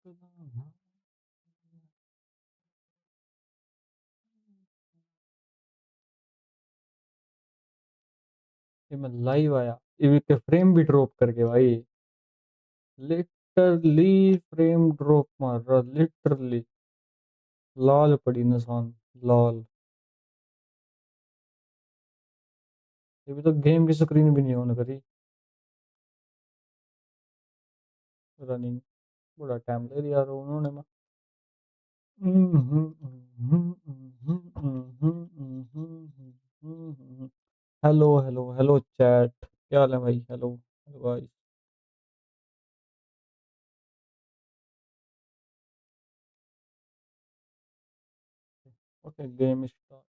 ये मैं लाइव आया ये के फ्रेम भी ड्रॉप करके भाई लिटरली फ्रेम ड्रॉप मार रहा लिटरली लाल पड़ी निशान लाल ये भी तो गेम की स्क्रीन भी नहीं ऑन करी रनिंग बड़ा टाइम ले लिया यार उन्होंने हेलो हेलो हेलो चैट क्या हाल है भाई हेलो हेलो भाई ओके गेम स्टार्ट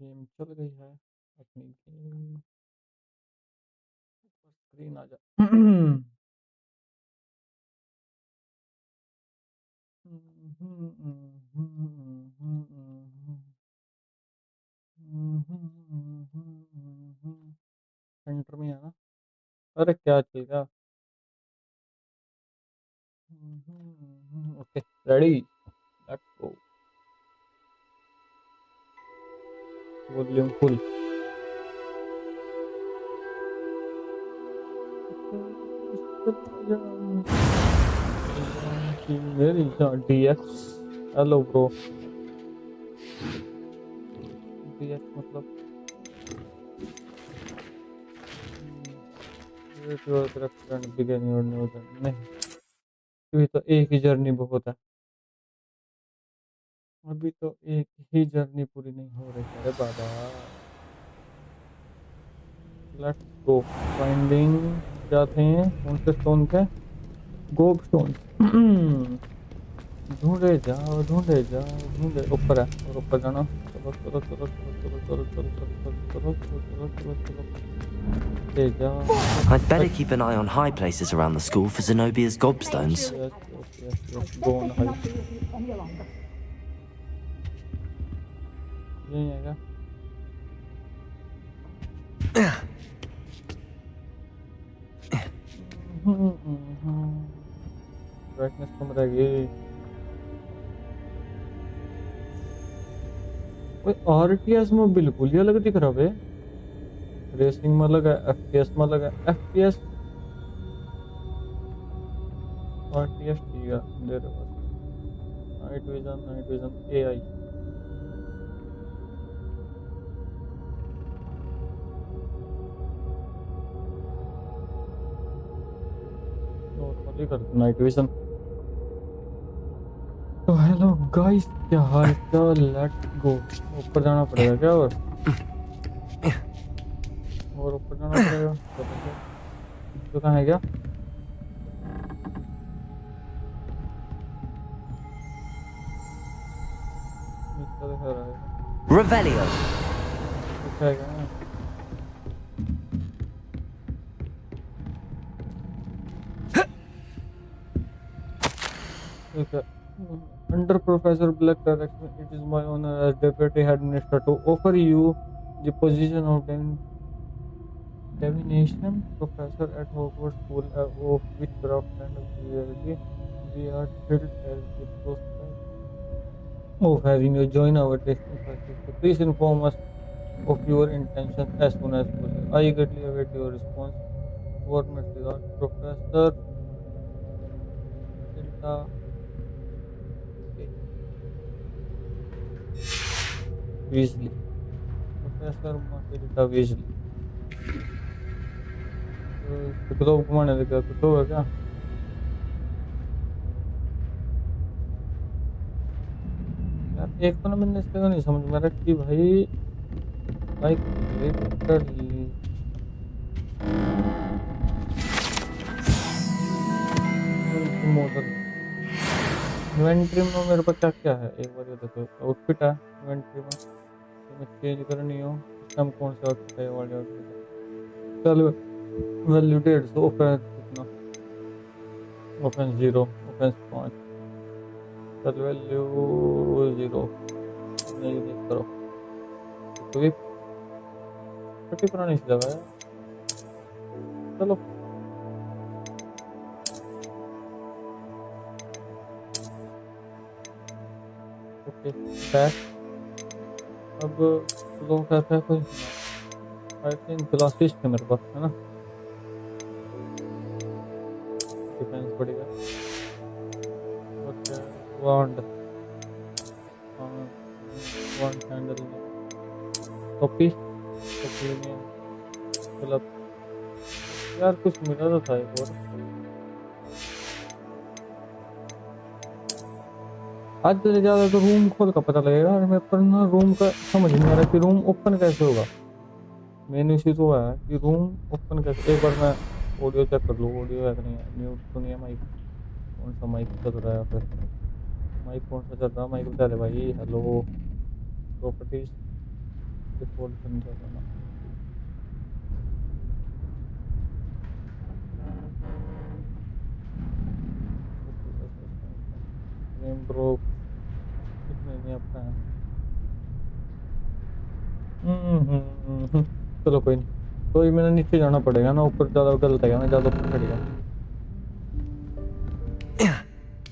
गेम चल गई है अपनी गेम स्क्रीन आ जा सेंटर में है ना अरे क्या चलेगा okay ready let's go volume full मेरी डीएक्स हेलो ब्रो डीएक्स मतलब नहीं अभी तो एक ही जर्नी बहुत है अभी तो एक ही जर्नी पूरी नहीं हो रही है बाबा लेट्स गो फाइंडिंग क्या थे कौन से स्टोन थे गोब स्टोन ढूंढे जाओ ढूंढे ऊपर है और ऊपर जाना चलो चलो चलो चलो चलो चलो चलो चलो चलो चलो चलो चलो चलो जाओ I'd better keep an eye on high places around the school for Zenobia's gobstones. yes go on high ये है क्या ब्राइटनेस कम रहेगी आरटीएस में बिल्कुल ही अलग दिख रहा है रेसिंग में अलग है एफपीएस में अलग है एफपीएस आरटीएस ठीक है दे रहे बस नाइट विजन एआई नॉर्मली कर नाइट विजन तो हेलो गाइस क्या हाल चाल लेट्स गो ऊपर जाना पड़ेगा क्या और ऊपर जाना पड़ेगा तो कहाँ है क्या Revelio. Okay. Under Professor Black direction, it is my honor as Deputy Headmaster to offer you the position of Divination Professor at Hogwarts School of Witchcraft and Wizardry. We are thrilled as the prospect of having you join our testing facility. Please inform us of your intentions as soon as possible. I eagerly await your response. Warmest regards, Professor Tilda Weasley. Professor Matilda Weasley. कुछ तो घुमाने लगा कुछ होगा क्या यार एक तो ना मैंने इसका नहीं समझ में आ रहा कि भाई लाइक लिटरली मॉडल इन्वेंटरी में मेरे पास क्या क्या है एक बार ये देखो आउटफिट है इन्वेंटरी में तो मैं चेंज करनी हो इस टाइम कौन सा आउटफिट है वाले आउटफिट चलो वैल्यू 150 ऑफेंस कितना ऑफेंस 0 ऑफेंस 5 चल वैल्यू 0 नहीं देख करो तो भी 30 पुरानी सी जगह है चलो ओके बैक। अब लोग कहते हैं कोई आई थिंक ग्लासेस थे मेरे पास, है ना? डिफेंस बढ़ेगा। ओके वांड, वांड हैंडल, कॉपी कॉपी में मतलब यार कुछ मिला तो था एक और। आज से ज़्यादा तो रूम खोल का पता लगेगा और मेरे पर ना रूम का समझ नहीं आ रहा कि रूम ओपन कैसे होगा। मेन इश्यू तो है कि रूम ओपन कैसे। एक बार मैं ऑडियो चेक कर लूँ, ऑडियो है कि नहीं है। म्यूट तो नहीं है माइक, कौन सा माइक चल रहा है फिर? माइक कौन सा चल रहा है? माइक बता दे भाई। हेलो, प्रॉपर्टीज डिफॉल्ट बन जाएगा ना। फ्रेम ड्रॉप नहीं अपना है। चलो कोई नहीं, तो ये मैंने नीचे जाना पड़ेगा ना, ऊपर ज़्यादा गलत है ना, ज़्यादा ऊपर चढ़ गया।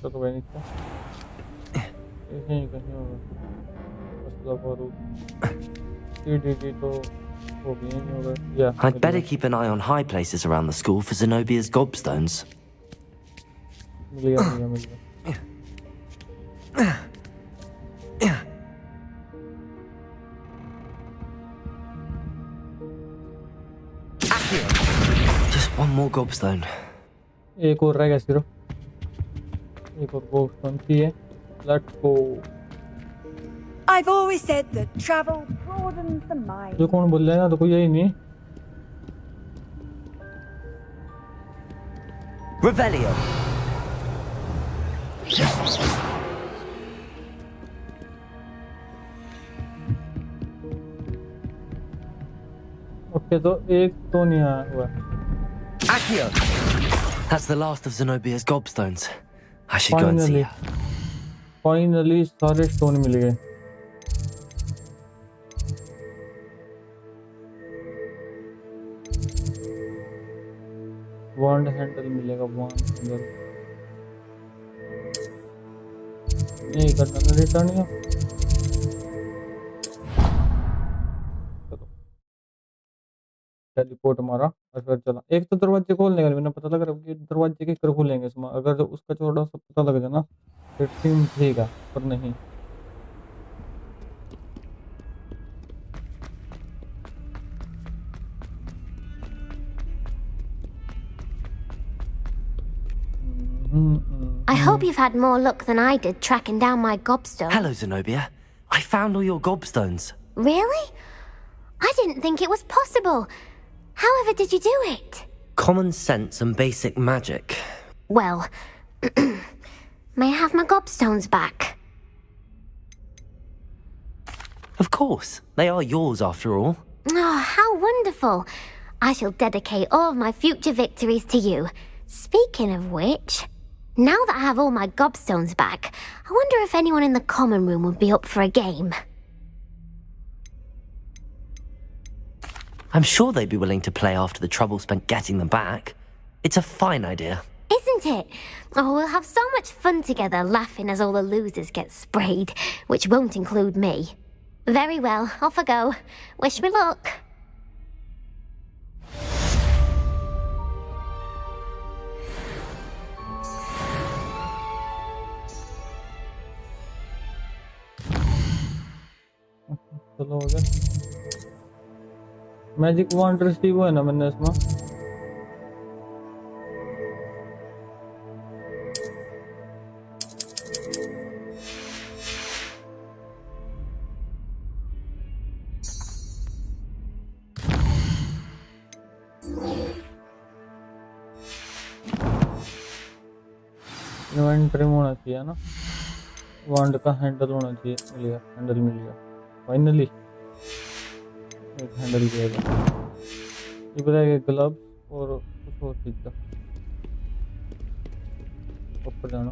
चलो भाई नीचे यहीं कहीं होगा असला बारूद। सीडीडी तो वो भी यहीं होगा या I'd better keep an eye on high places around the school for Zenobia's gobstones. मिल गया मिल गया मिल गया। Just one more gobstone. एक और रह गया सिर्फ, एक और वो बनती है। Let's go. I've always said that travel broadens the mind. ये कौन बोल रहा है? तो कोई यही नहीं। Revelio. ओके तो एक तो नहीं आया हुआ। Accio. That's the last of Zenobia's gobstones. I should go and see her. Finally सारे स्टोन मिल गए। वांड हैंडल मिलेगा, वांड हैंडल नहीं करना ना, रिटर्न या चलो टेलीपोर्ट मारा और फिर चला। एक तो दरवाजे खोलने का मैंने पता लग रहा है कि दरवाजे के कर खोलेंगे इसमें, अगर जो उसका थोड़ा सा पता लग जाए ना फिर टीम ठीक है, पर नहीं। I hope you've had more luck than I did tracking down my gobstone. Hello, Zenobia. I found all your gobstones. Really? I didn't think it was possible. However did you do it? Common sense and basic magic. Well, may I have my gobstones back? Of course. They are yours after all. Oh, how wonderful. I shall dedicate all of my future victories to you. Speaking of which, now that I have all my gobstones back, I wonder if anyone in the common room would be up for a game. I'm sure they'd be willing to play after the trouble spent getting them back. It's a fine idea. Isn't it? Oh, we'll have so much fun together laughing as all the losers get sprayed, which won't include me. Very well, off I go. Wish me luck. चलो हो गया। Magic वांड receive है ना मैंने इसमें। Inventory में होना चाहिए ना, वांड का हैंडल होना चाहिए। मिल गया, हैंडल मिल गया फाइनली। एक हैंडल दिया गया। ये बताया ग्लव्स और कुछ और चीज़ का ऊपर जाना।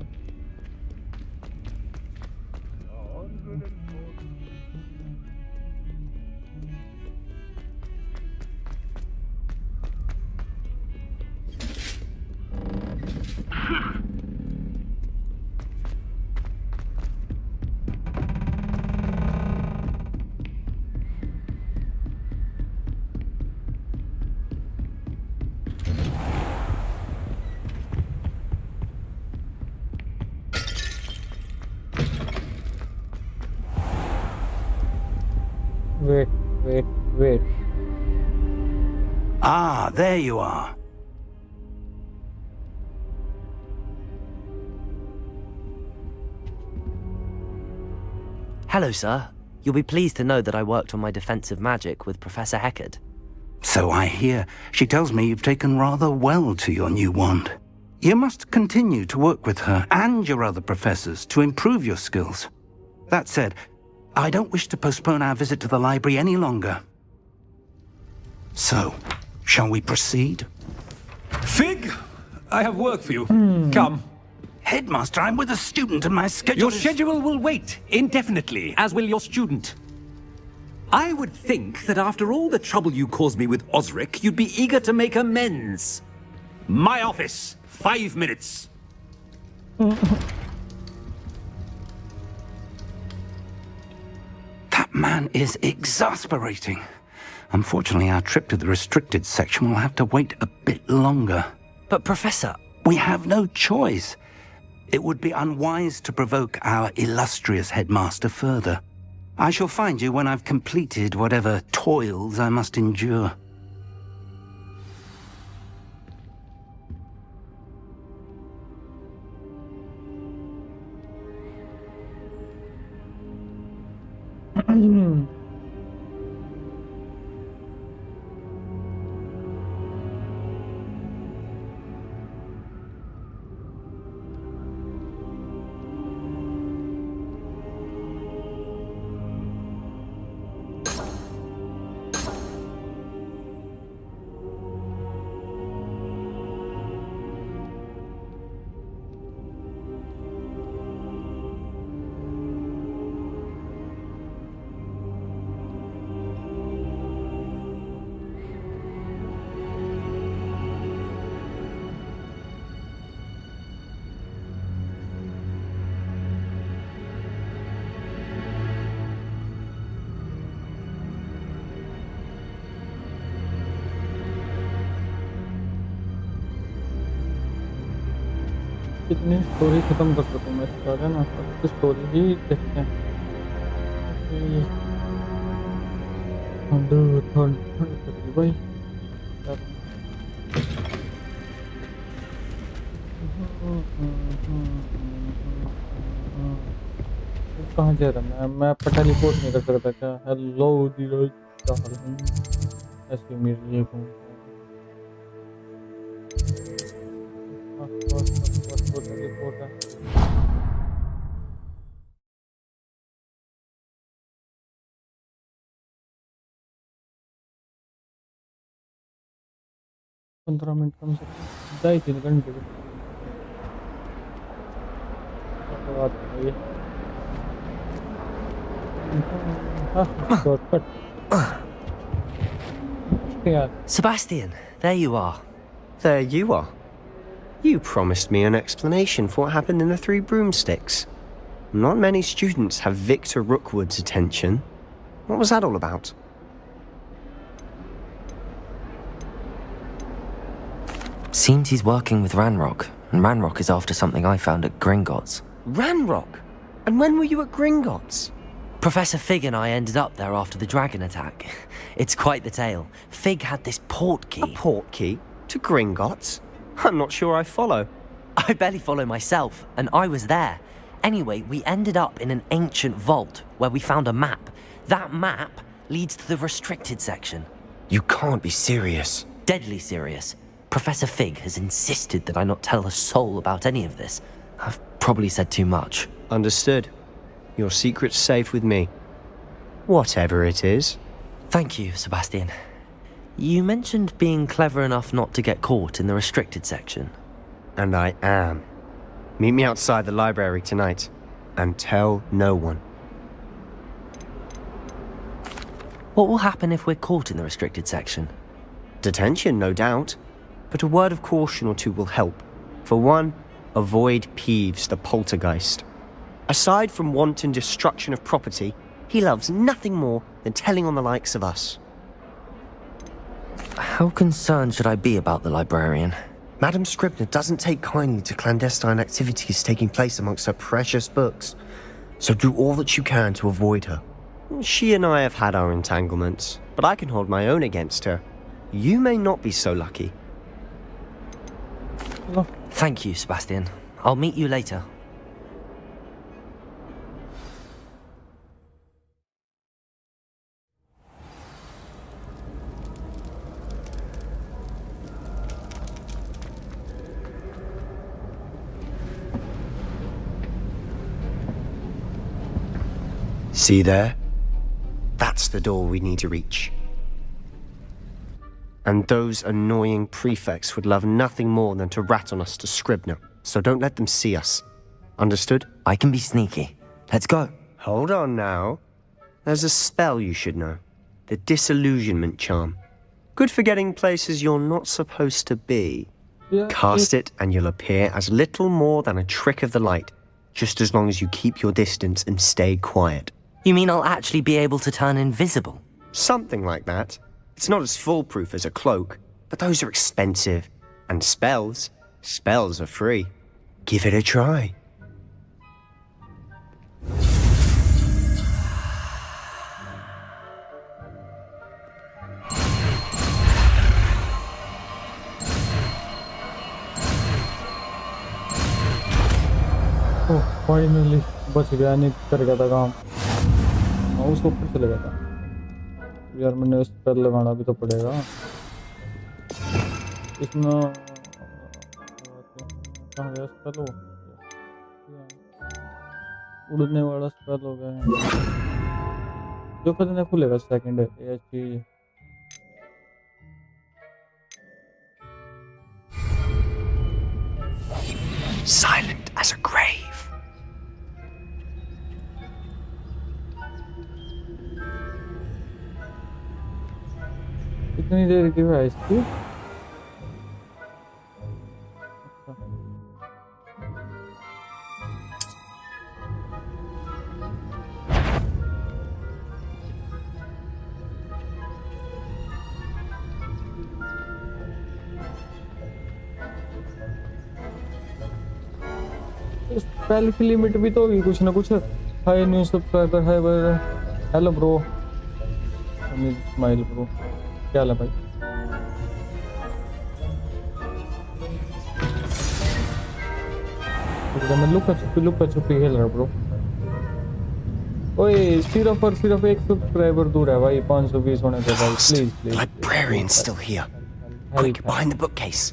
Wait. Ah, there you are. Hello, sir. You'll be pleased to know that I worked on my defensive magic with Professor Heckard. So I hear. She tells me you've taken rather well to your new wand. You must continue to work with her and your other professors to improve your skills. That said, I don't wish to postpone our visit to the library any longer. So, shall we proceed? Fig, I have work for you. Come. Headmaster, I'm with a student and my schedule Your schedule will wait indefinitely, as will your student. I would think that after all the trouble you caused me with Osric, you'd be eager to make amends. My office, 5 minutes. That man is exasperating. Unfortunately, our trip to the restricted section will have to wait a bit longer. But, Professor... We have no choice. It would be unwise to provoke our illustrious headmaster further. I shall find you when I've completed whatever toils I must endure. कितनी story खत्म कर सकूँ मैं इसका ना तो story ही देखते हैं ठंड कर भाई कहाँ जा रहा मैं पता रिपोर्ट नहीं कर सकता क्या हेलो धीरज ऐसे मेरे लिए कौन रिपोर्ट है 15 मिनट कम से कम 2.5-3 घंटे की बात है ये शॉर्टकट यार Sebastian, there you are. There you are. You promised me an explanation for what happened in the Three Broomsticks. Not many students have Victor Rookwood's attention. What was that all about? Seems he's working with Ranrock, and Ranrock is after something I found at Gringotts. Ranrock? And when were you at Gringotts? Professor Fig and I ended up there after the dragon attack. It's quite the tale. Fig had this portkey. A portkey? To Gringotts? I'm not sure I follow. I barely follow myself, and I was there. Anyway, we ended up in an ancient vault where we found a map. That map leads to the restricted section. You can't be serious. Deadly serious. Professor Fig has insisted that I not tell a soul about any of this. I've probably said too much. Understood. Your secret's safe with me. Whatever it is. Thank you, Sebastian. You mentioned being clever enough not to get caught in the restricted section. And I am. Meet me outside the library tonight. And tell no one. What will happen if we're caught in the restricted section? Detention, no doubt. But a word of caution or two will help. For one, Avoid Peeves, the poltergeist. Aside from wanton destruction of property, he loves nothing more than telling on the likes of us. How concerned should I be about the librarian? Madame Scribner doesn't take kindly to clandestine activities taking place amongst her precious books, so do all that you can to avoid her. She and I have had our entanglements, but I can hold my own against her. You may not be so lucky. Thank you, Sebastian. I'll meet you later. See there? That's the door we need to reach. And those annoying prefects would love nothing more than to rat on us to Scribner, so don't let them see us. Understood? I can be sneaky. Let's go. Hold on now. There's a spell you should know. The Disillusionment Charm. Good for getting places you're not supposed to be. Yeah, Cast it and you'll appear as little more than a trick of the light, just as long as you keep your distance and stay quiet. You mean I'll actually be able to turn invisible? Something like that. It's not as foolproof as a cloak, but those are expensive. And spells are free. Give it a try. Oh finally बच गया, नहीं कर गया था काम। हाँ उसको ऊपर चले गया था यार, मैंने स्पेल लगाना भी तो पड़ेगा इसमें। कहाँ गया स्पेल? हो उड़ने वाला स्पेल हो गया है जो कितने खुलेगा second HP. Silent as a grave. कितनी देर की है इसकी? स्पेल की लिमिट भी तो होगी कुछ ना कुछ। Hi new subscriber, hi hello bro, smile bro, क्या हाल है भाई? मैं लुका छुपी खेल रहा ब्रो। ओए सिर्फ और सिर्फ एक सब्सक्राइबर दूर है भाई 520 होने से भाई। Please please. Librarian's still here. Quick, behind the bookcase.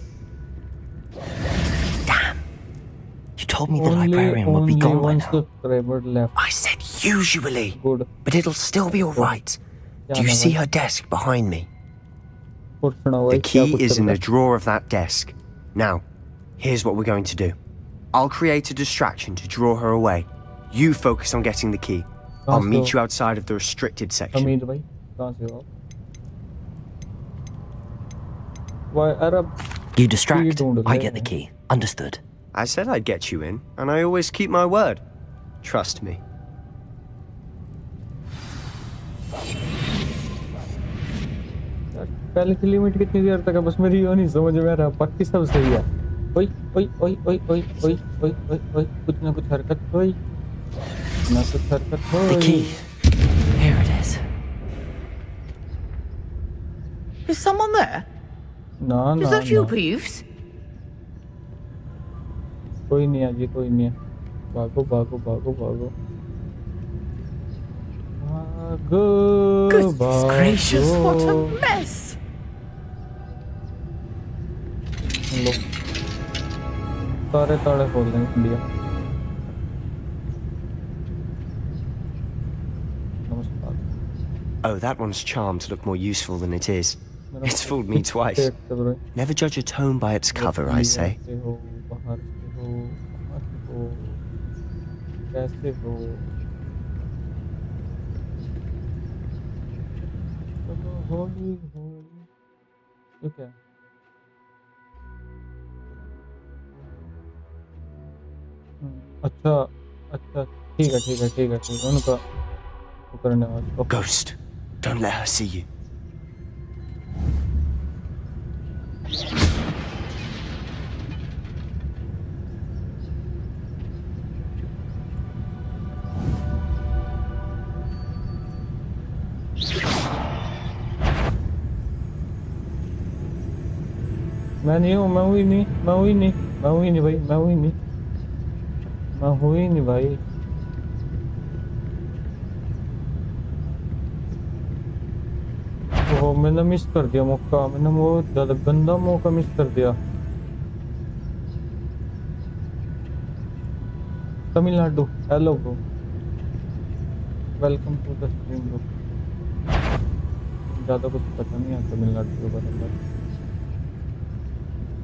You told me the librarian would be gone by now. Subscriber left. I said usually. Good. But it'll still be alright. Do you see her desk behind me? The key is in the drawer of that desk. Now, here's what we're going to do. I'll create a distraction to draw her away. You focus on getting the key. I'll meet you outside of the restricted section. You distract, I get the key. Understood. I said I'd get you in, and I always keep my word. Trust me. पहले की limit कितनी देर तक है बस मेरी यो नहीं समझ में आ रहा। बाकी सब सही है। ओए ओए ओए ओए ओए ओए ओए ओए ओए कुछ ना कुछ हरकत होई ना कुछ हरकत होई। The key. Here it is. Is someone there? ना Is ना that you, ना। Peeves? कोई नहीं है जी, कोई नहीं है। भागो भागो भागो भागो भागो। Goodness gracious, what a mess! लो सारे ताले खोल देंगे इंडिया। नमस्कार। Oh, that one's charmed to look more useful than it is. It's fooled me twice. Never judge a tome by its cover, I say. कैसे हो? होली होली ये क्या? अच्छा अच्छा ठीक है ठीक है ठीक है ठीक है उनका वो करने वाला okay Ghost, don't let her see you. मैं नहीं हूँ मैं हुई नहीं मैं हुई नहीं मैं हुई नहीं भाई मैं हुई नहीं मैं हुई नहीं भाई ओह मैंने मिस कर दिया मौका मैंने वो ज़्यादा गंदा मौका मिस कर दिया Tamil Nadu hello bro welcome to the stream bro ज़्यादा कुछ पता नहीं है तमिलनाडु के बारे में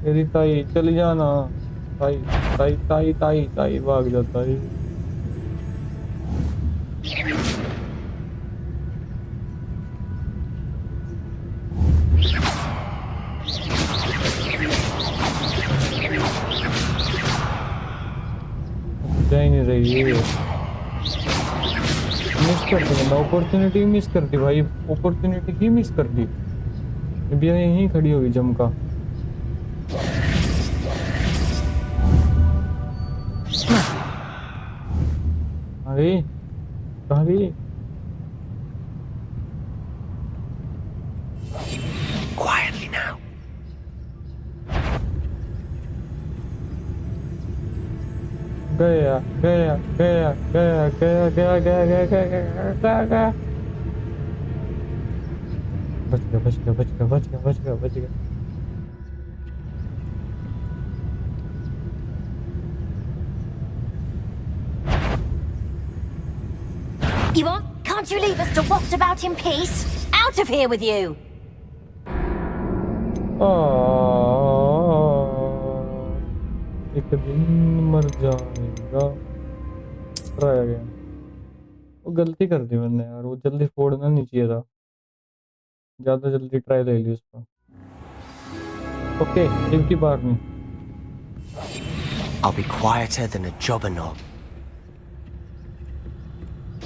मेरी ताई चली जाना ताई ताई ताई ताई ताई भाग जाता है जा ही नहीं रही है मिस कर दी मैंने अपॉर्चुनिटी मिस कर दी भाई अपॉर्चुनिटी ही मिस कर दी अभी यहीं खड़ी होगी जमका आ गई कहाँ गई Quietly now. गया गया गया गया गया गया गया गया गया गया गया गया बच गया बच गया बच गया बच गया बच गया बच गया You want? Can't you leave us to waft about in peace? Out of here with you! एक दिन मर जाएगा ट्राई अगेन वो गलती कर दी मैंने यार वो जल्दी फोड़ना नहीं चाहिए था ज़्यादा जल्दी ट्राई ले ली उसको ओके एक की बार नहीं I'll be quieter than a jobber knob.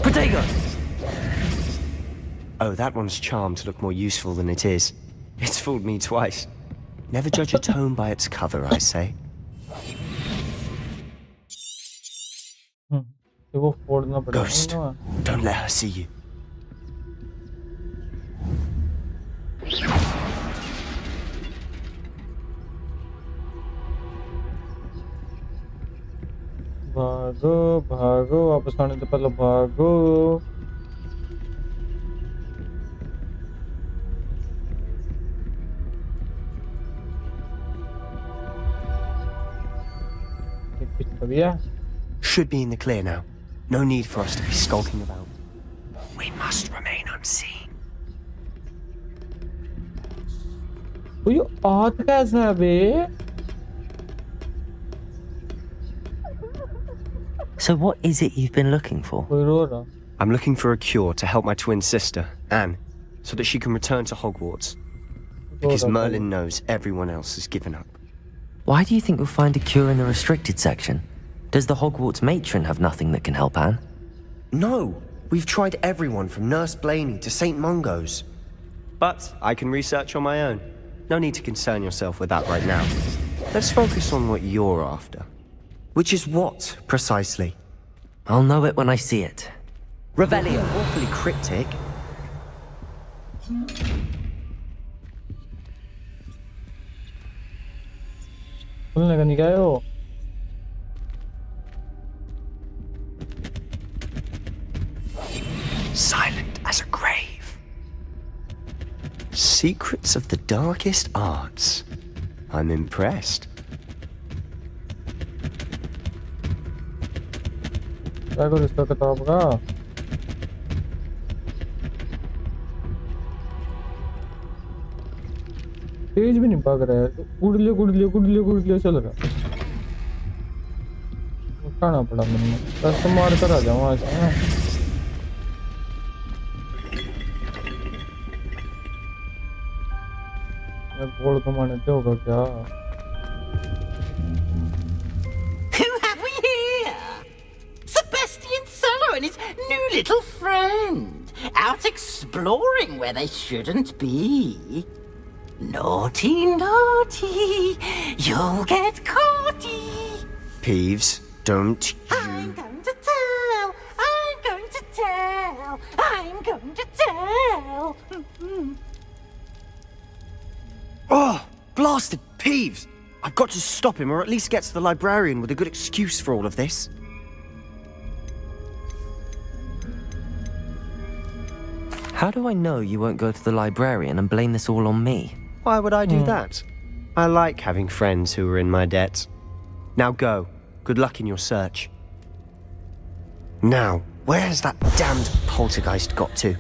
Protego! Oh, that one's charmed to look more useful than it is. It's fooled me twice. Never judge a tome by its cover, I say. वो फोड़ना पड़ेगा Ghost, don't let her see you. भागो भागो वापस आने से पहले भागो Should be in the clear now. No need for us to be skulking about. We must remain unseen. ये आत कैसा है बे? So what is it you've been looking for? कोई रो रहा? I'm looking for a cure to help my twin sister, Anne, so that she can return to Hogwarts. Because Merlin knows everyone else has given up. Why do you think you'll find a cure in the restricted section? Does the Hogwarts matron have nothing that can help Anne? No! We've tried everyone from Nurse Blaney to St. Mungo's. But I can research on my own. No need to concern yourself with that right now. Let's focus on what you're after. Which is what, precisely? I'll know it when I see it. Revelio. Awfully cryptic. खुलने का नहीं क्या है वो? Silent as a grave. Secrets of the darkest arts. I'm impressed. क्या करूँ इसका किताब का? तेज भी नहीं भाग रहा है, गुड़लियो चल रहा। उठाना पड़ा मैंने, पैसे मार कर आ जाऊँ वहाँ से ना। गोल्ड कमाने से होगा क्या? Who have we here? and his new little friend, out exploring where they shouldn't be. Naughty, naughty, you'll get caughty. Peeves, don't I'm going to tell, I'm going to tell, I'm going to tell. Oh, blasted Peeves! I've got to stop him, or at least get to the librarian with a good excuse for all of this. How do I know you won't go to the librarian and blame this all on me? Why would I do that? I like having friends who are in my debt. Now go. Good luck in your search. Now, where's that damned poltergeist got to?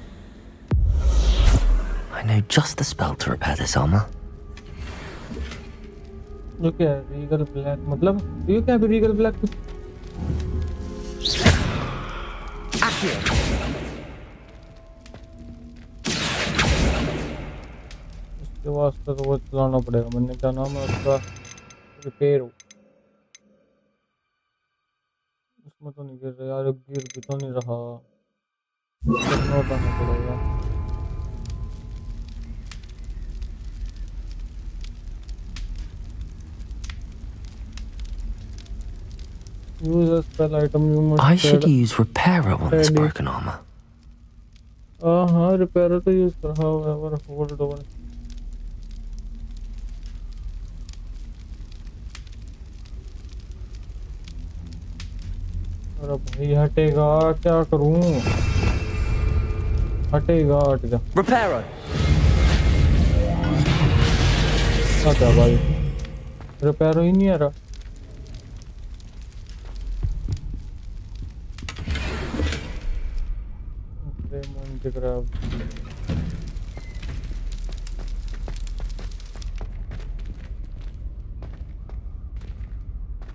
I know just the spell to repair this armor. जो क्या है Regal black मतलब ये क्या है Regal black इसके वास्ते तो वो चलाना पड़ेगा मैंने क्या नाम है उसका रिपेयर उसमें तो नहीं गिर रहा यार गिर भी तो नहीं रहा नोट आना पड़ेगा Use a spell item you must I should use repairer on this broken armor. हाँ repairer तो use कर however hold on अरे भाई हटेगा क्या करूँ हटेगा हट जा Repairer. अच्छा भाई repairer ही नहीं आ रहा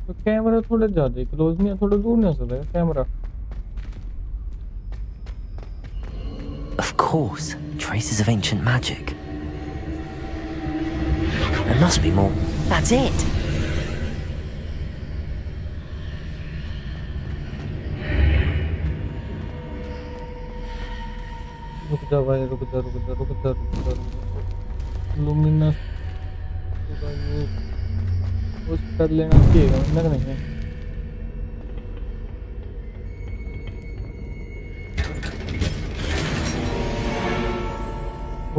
तो कैमरा थोड़ा ज्यादा क्लोज नहीं है थोड़ा दूर नहीं हो सकता camera Of course, traces of ancient magic. There must be more. That's it. रुक जा भाई रुक जा लुमिनस उस कर लेना चाहिए ना नहीं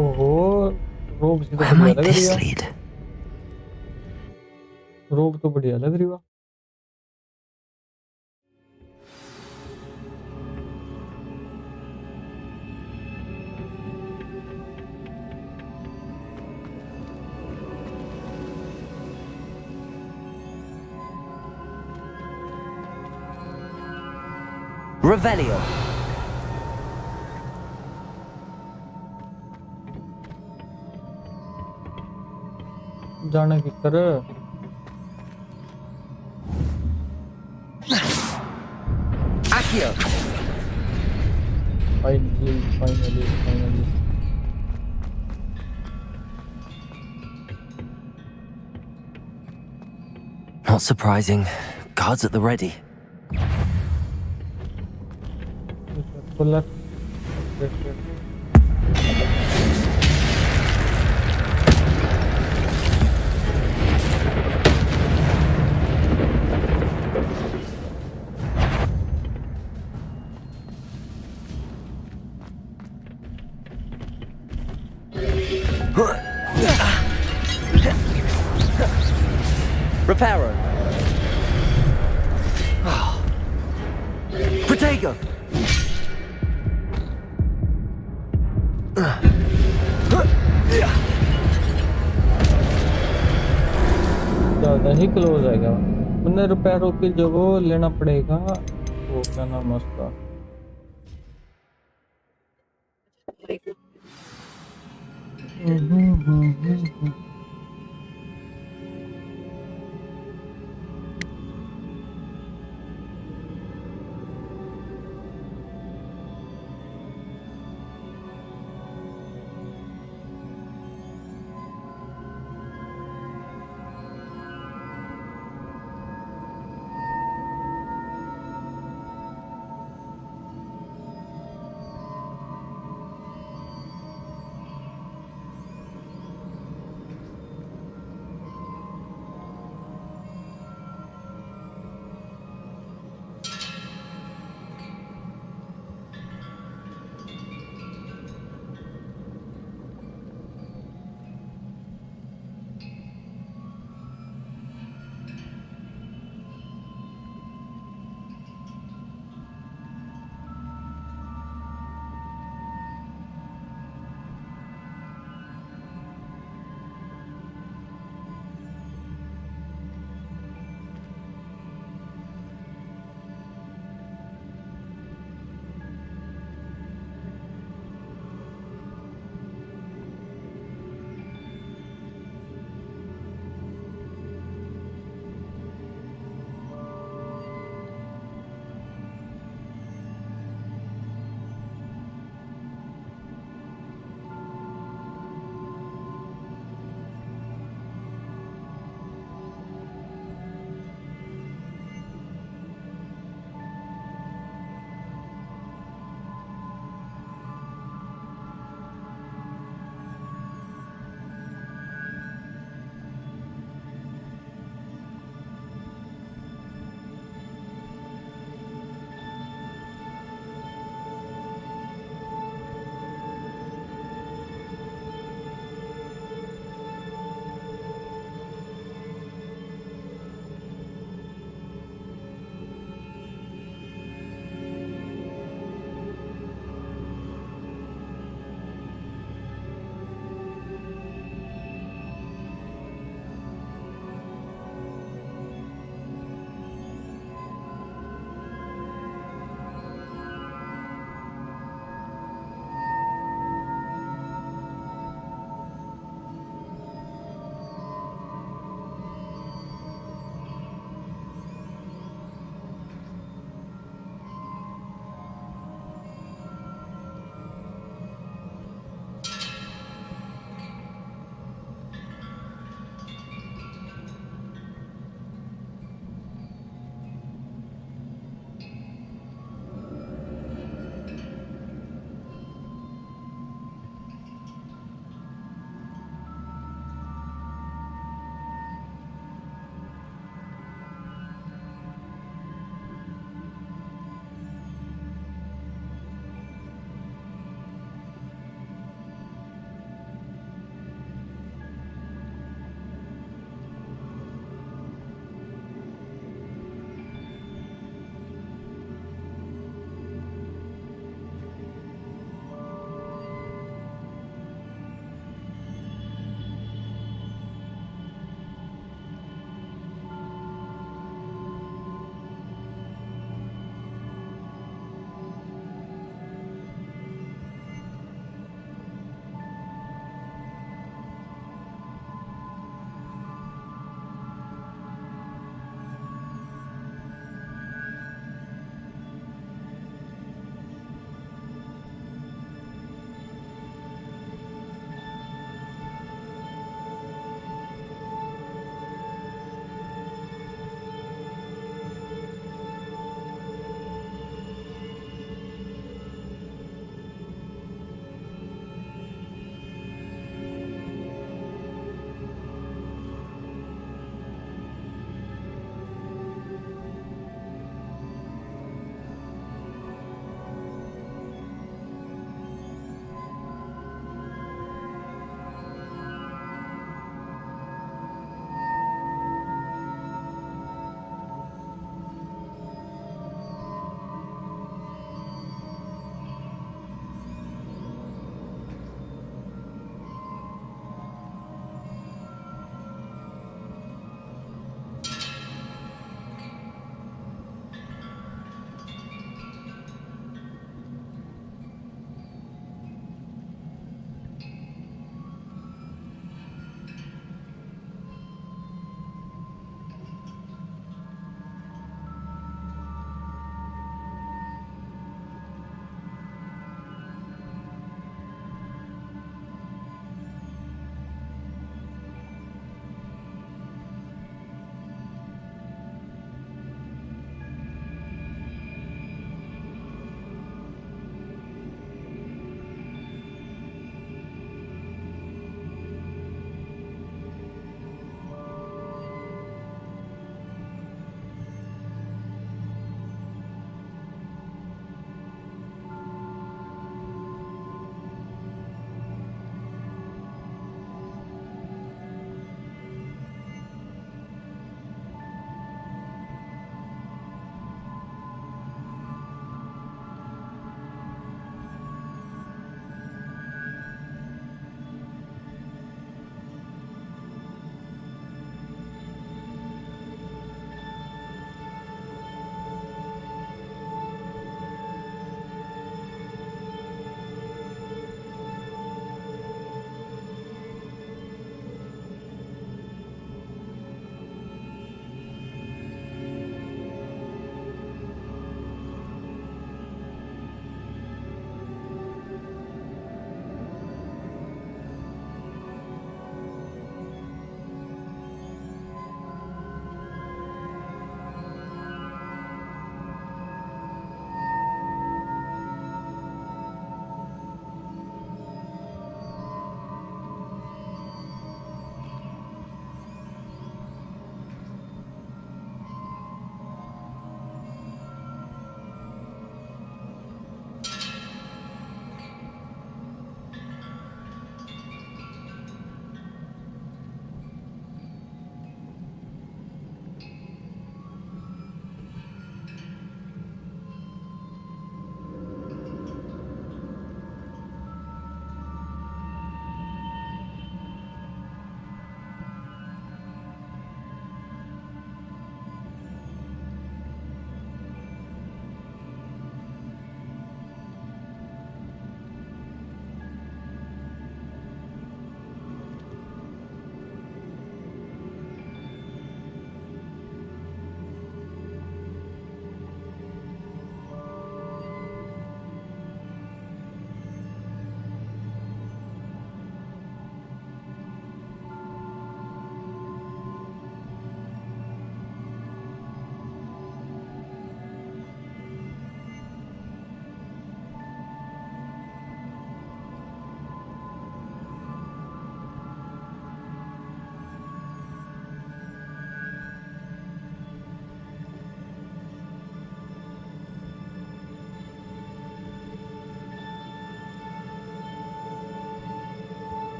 ओहो रोब से तो बढ़िया लग रही है रोब तो बढ़िया लग रही है Revelio. जाने की कर Accio. Finally. Not surprising. Guards at the ready. Left. Reparo. Protego. ज़्यादा ही क्लोज आएगा उन्हें रिपेयरों की जगह लेना पड़ेगा वो क्या नाम है उसका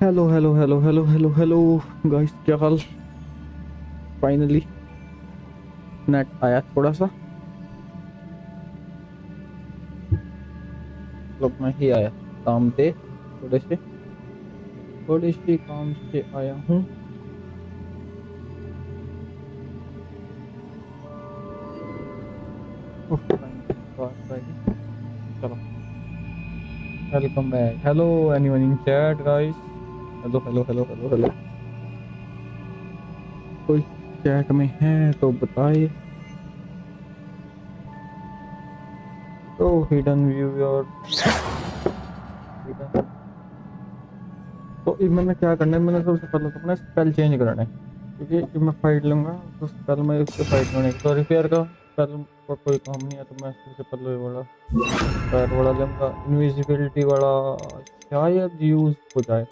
हेलो गाइस, क्या हाल? फाइनली नेट आया थोड़ा सा, मतलब मैं ही आया काम पे, थोड़े से काम से आया हूँ। चलो, welcome back. Hello anyone in chat guys? Hello. कोई चैट में है तो बताए। तो हिडन व्यू और तो इनमें मैं क्या करना है, मैंने सबसे पहले तो अपना स्पेल चेंज करना है, क्योंकि जब मैं फाइट लूँगा तो स्पेल में उससे फाइट करने तो रिपेयर का स्पेल का कोई काम नहीं है, तो मैं सबसे पहले वाला पैर वाला लूँगा। इनविजिबिलिटी वाला शायद यूज हो जाए,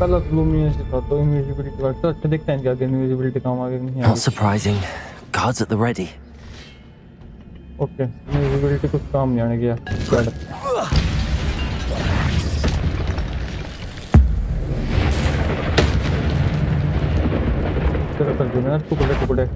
पहला तो लूमियस था, तो इनविजिबिलिटी वाला तो अच्छा दिखता है कि आगे इनविजिबिलिटी काम आगे नहीं Not आगे। surprising. Guards at the ready. Okay, invisibility कुछ काम नहीं आने गया। तेरा कर देना टुकड़े।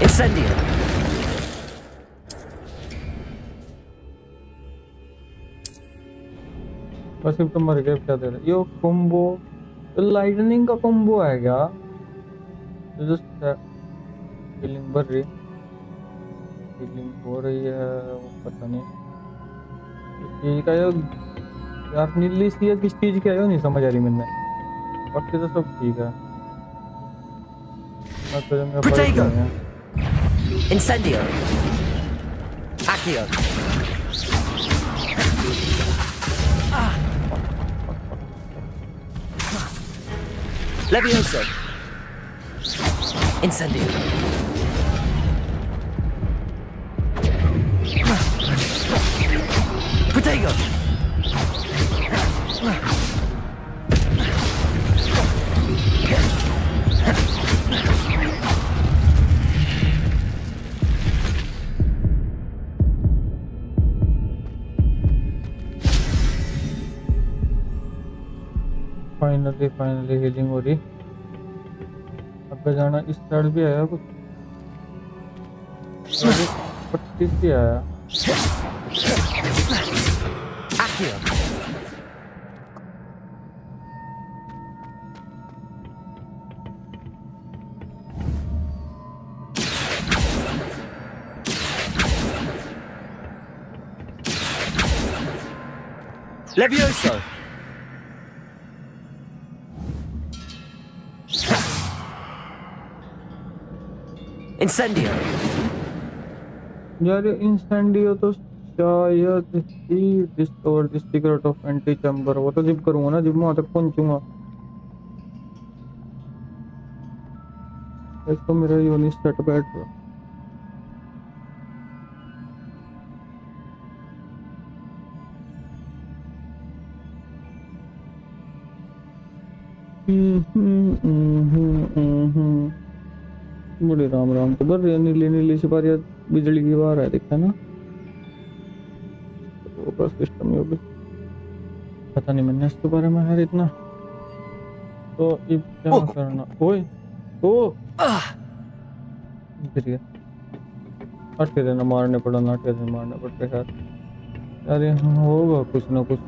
Incendio. बस अब तो मर गए, क्या दे रहे यो कॉम्बो, लाइटनिंग का कॉम्बो है क्या? जस्ट हीलिंग बढ़ रही, हीलिंग हो रही है, पता नहीं किस चीज का यार, नीली सी है किस चीज का है नहीं समझ आ रही मैंने, बाकी तो सब ठीक है। मैं तो जंगल Protego. Incendio. Accio. Levioso. Incendio. Protego. Finally healing हो रही। अब जाना इस साइड भी आया कुछ, पट्टी से आया। Accio. Levioso. Incendio. यार इंसेंडियो तो शायद ही discover the secret of antechamber, वो तो जिप करूंगा ना, जिप वहां तक पहुंचूंगा। इसको मेरा यूनिट सेट बैठ रहा। बड़े राम तो बर रही है, नीली सिपाही बिजली की बाहर है, देखा ना वो का सिस्टम ये भी पता नहीं मैंने इसके बारे में है इतना। तो अब क्या करना? ओए ओ गिर गया, अटके देना, मारने पड़ा ना, अटके देना मारने पड़ते यार यहाँ होगा कुछ ना कुछ,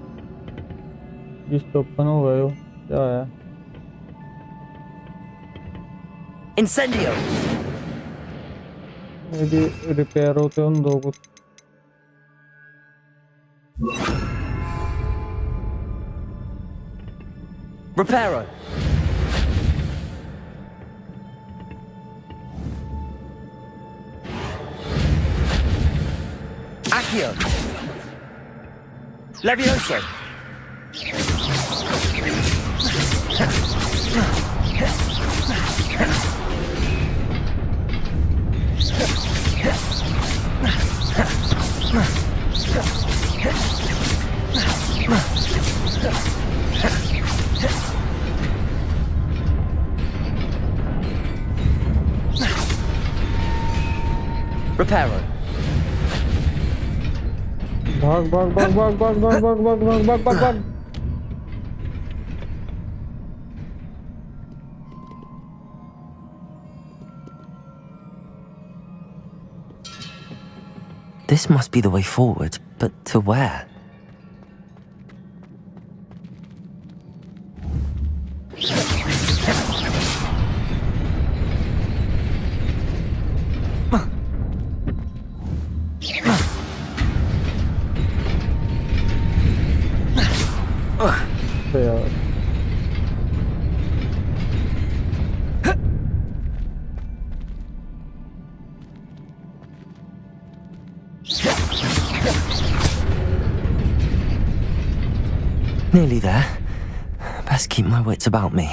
जिस तो ओपन हो गए हो क्या है? Incendio. मेरी रिपेयर होते उन दो कुछ। Reparo. Accio. Levioso. Reparo. भाग भाग भाग भाग भाग भाग भाग भाग भाग भाग भाग भाग। This must be the way forward, but to where? यार Nearly there. Best keep my wits about me.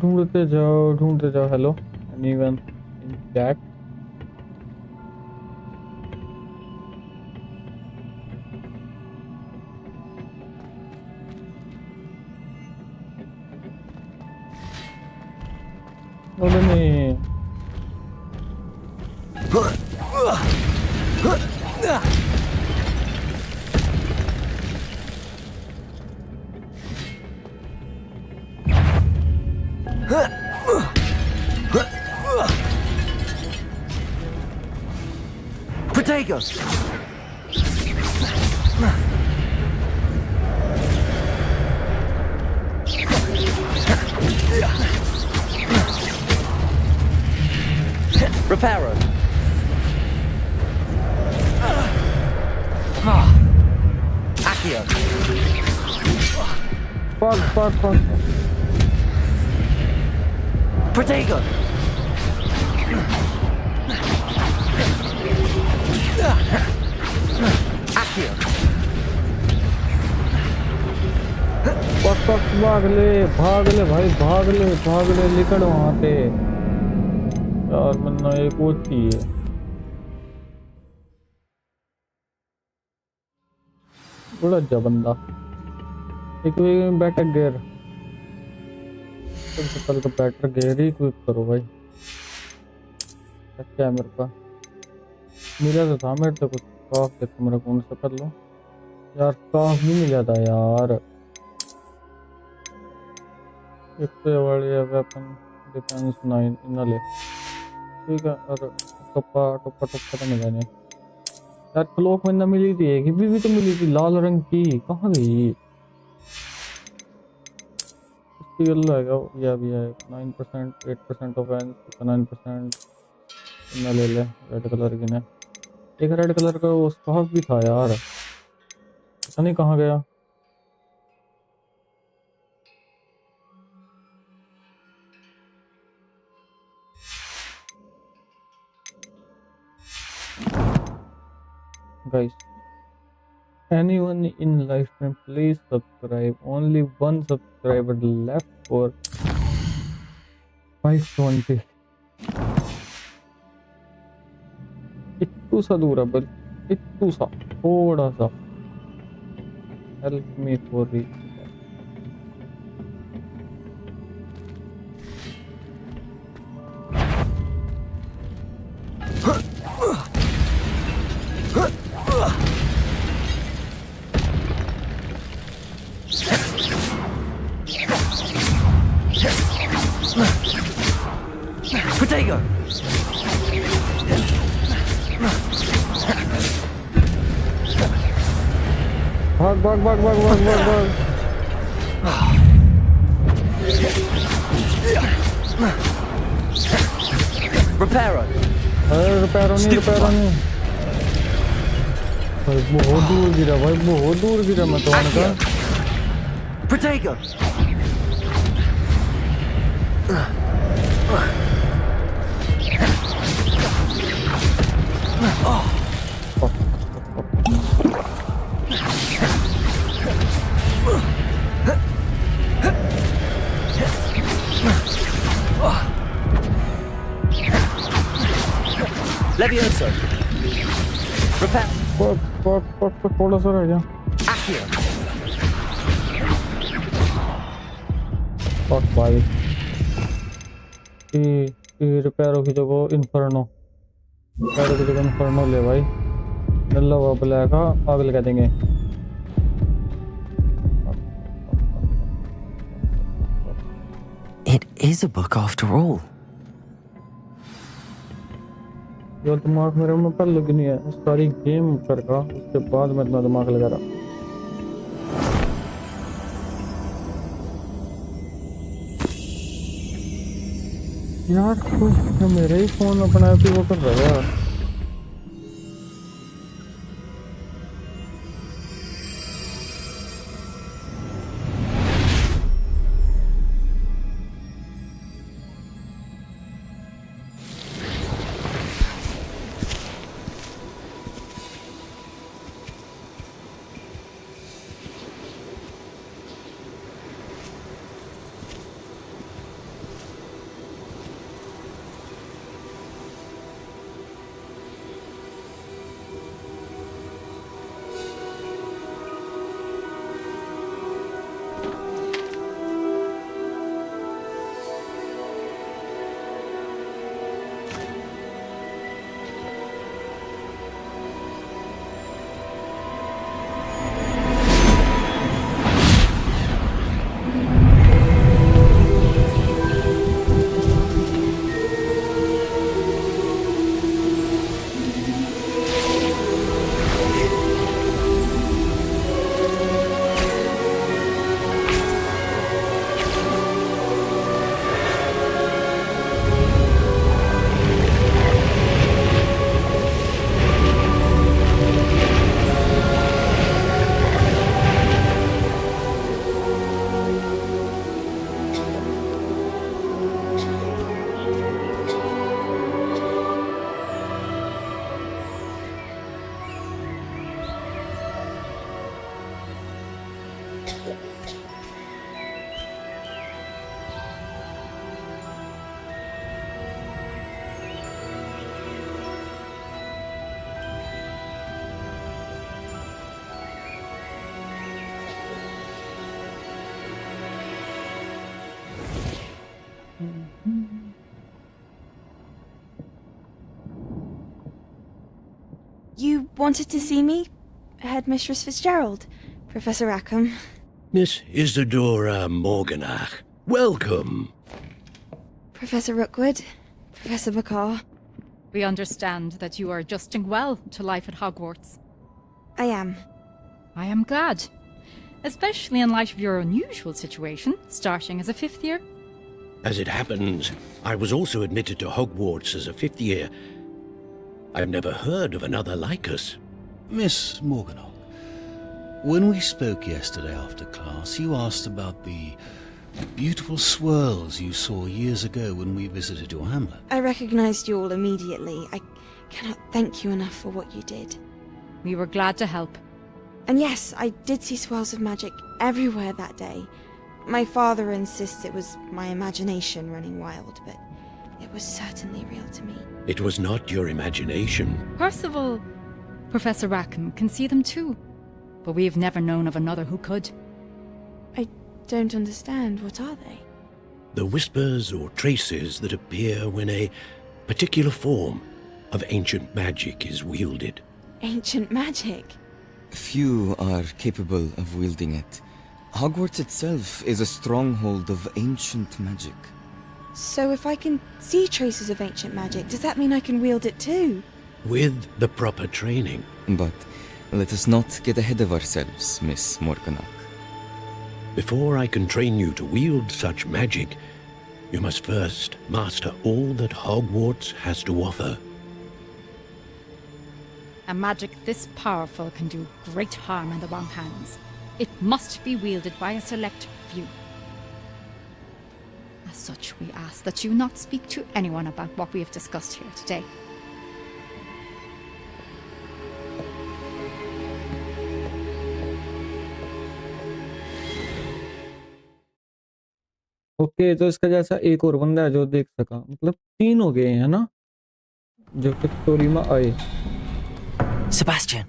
ढूंढते जाओ हेलो एनीवन इन चैट नहीं Protego! Reparo. Accio. Fuck. Protego. Accio. Fuck भाग ले भाई भाग ले निकल वहां से यार मन्ना एक वो चाहिए बड़ा अच्छा बंदा एक बेटर गियर सबसे पहले तो बेटर गियर ही क्विक करो भाई क्या है मेरे पास मिला तो था मेरे तो कुछ स्टॉक देखो मेरा कौन सा कर लो यार स्टॉक भी मिला था यार एक तो वाली वेपन डिफेंस 9 इन्हें ले ठीक है और टप्पा तो मिला नहीं यार क्लोक में ना मिली थी एक भी तो मिली थी लाल रंग की कहाँ गई इसकी येलो है क्या ये भी है 9% 8% ऑफेंस 9% इन्हें ले ले रेड कलर की ने एक रेड कलर का वो स्टॉक भी था यार पता नहीं कहाँ गया guys anyone in live stream please subscribe only one subscriber left for 520 इत्तू सा दूर है बल इत्तू सा थोड़ा सा help me for reach Protego! भाग Reparo! रिपेयर नहीं भाई बहुत दूर गिरा मैं तो उनका Protego! Levioso! Repair! थोड़ा सा रह गया Accio! fuck भाई पैरों की जगह इन्फर्नो ले भाई नल्ला हुआ ब्लैक आग लगा देंगे It is a book after all. जो दिमाग मेरे में पर लग नहीं है सारी गेम करका उसके बाद मैं इतना दिमाग लगा रहा यार कुछ मेरे ही फोन अपना भी वो कर रहा है You wanted to see me? Headmistress Fitzgerald? Professor Rackham? Miss Isadora Morganach, welcome. Professor Rookwood? Professor Bakar? We understand that you are adjusting well to life at Hogwarts. I am. I am glad. Especially in light of your unusual situation, starting as a 5th year. As it happens, I was also admitted to Hogwarts as a 5th year. I've never heard of another like us. Miss Morganach, when we spoke yesterday after class, you asked about the beautiful swirls you saw years ago when we visited your hamlet. I recognized you all immediately. I cannot thank you enough for what you did. We were glad to help. And yes, I did see swirls of magic everywhere that day. My father insists it was my imagination running wild, but it was certainly real to me. It was not your imagination. Percival, Professor Rackham can see them too, but we have never known of another who could. I don't understand. What are they? The whispers or traces that appear when a particular form of ancient magic is wielded. Ancient magic? Few are capable of wielding it. Hogwarts itself is a stronghold of ancient magic. So if I can see traces of ancient magic, does that mean I can wield it too? With the proper training. But let us not get ahead of ourselves, Miss Morganach. Before I can train you to wield such magic, you must first master all that Hogwarts has to offer. A magic this powerful can do great harm in the wrong hands. It must be wielded by a select few. As such, we ask that you not speak to anyone about what we have discussed here today. Okay तो इसका जैसा एक और बंदा है जो देख सका मतलब 3 हो गए हैं ना जो कि स्टोरी में आए Sebastian.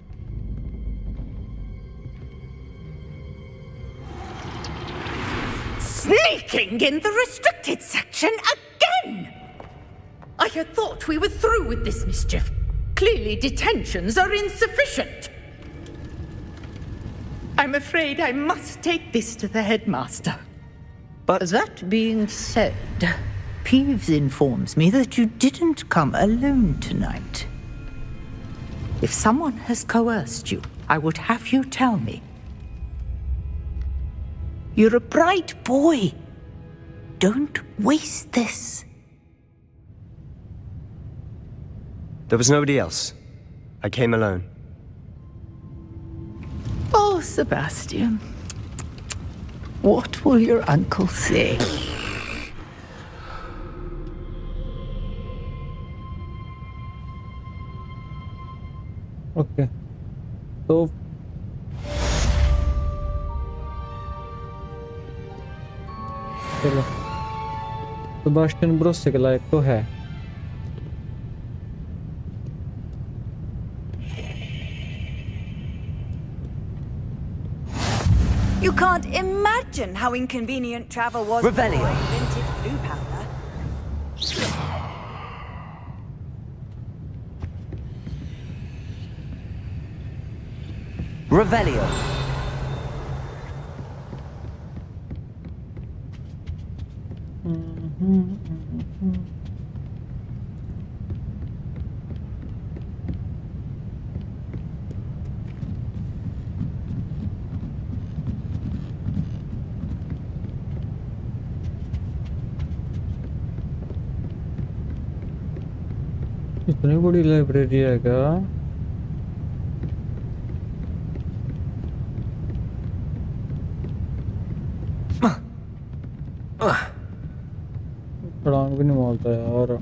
Sneak! Checking in the restricted section again! I had thought we were through with this mischief. Clearly detentions are insufficient. I'm afraid I must take this to the headmaster. But that being said, Peeves informs me that you didn't come alone tonight. If someone has coerced you, I would have you tell me. You're a bright boy. Don't waste this. there was nobody else. I came alone. Oh, Sebastian. What will your uncle say? Okay तो चलो Sebastian भरोसे के लायक तो है. You can't imagine how inconvenient travel was before I invented blue powder. Revelio. इतनी बड़ी library है क्या? छलांग भी नहीं मारता यार.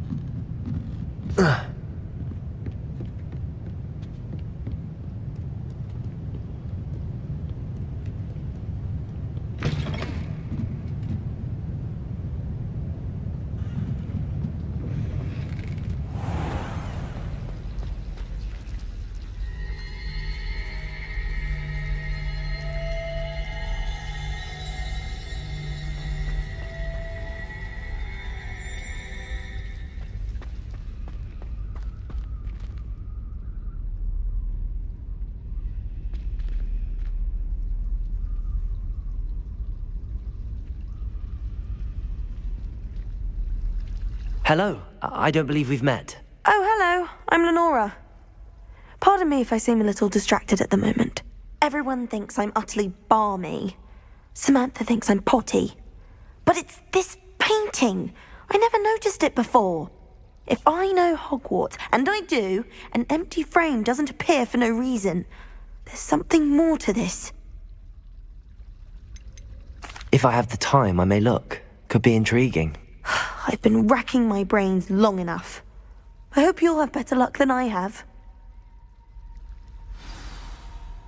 Hello. I don't believe we've met. Oh, hello. I'm Lenora. Pardon me if I seem a little distracted at the moment. Everyone thinks I'm utterly balmy. Samantha thinks I'm potty. But it's this painting. I never noticed it before. If I know Hogwarts, and I do, an empty frame doesn't appear for no reason. There's something more to this. If I have the time, I may look. Could be intriguing. I've been racking my brains long enough. I hope you'll have better luck than I have.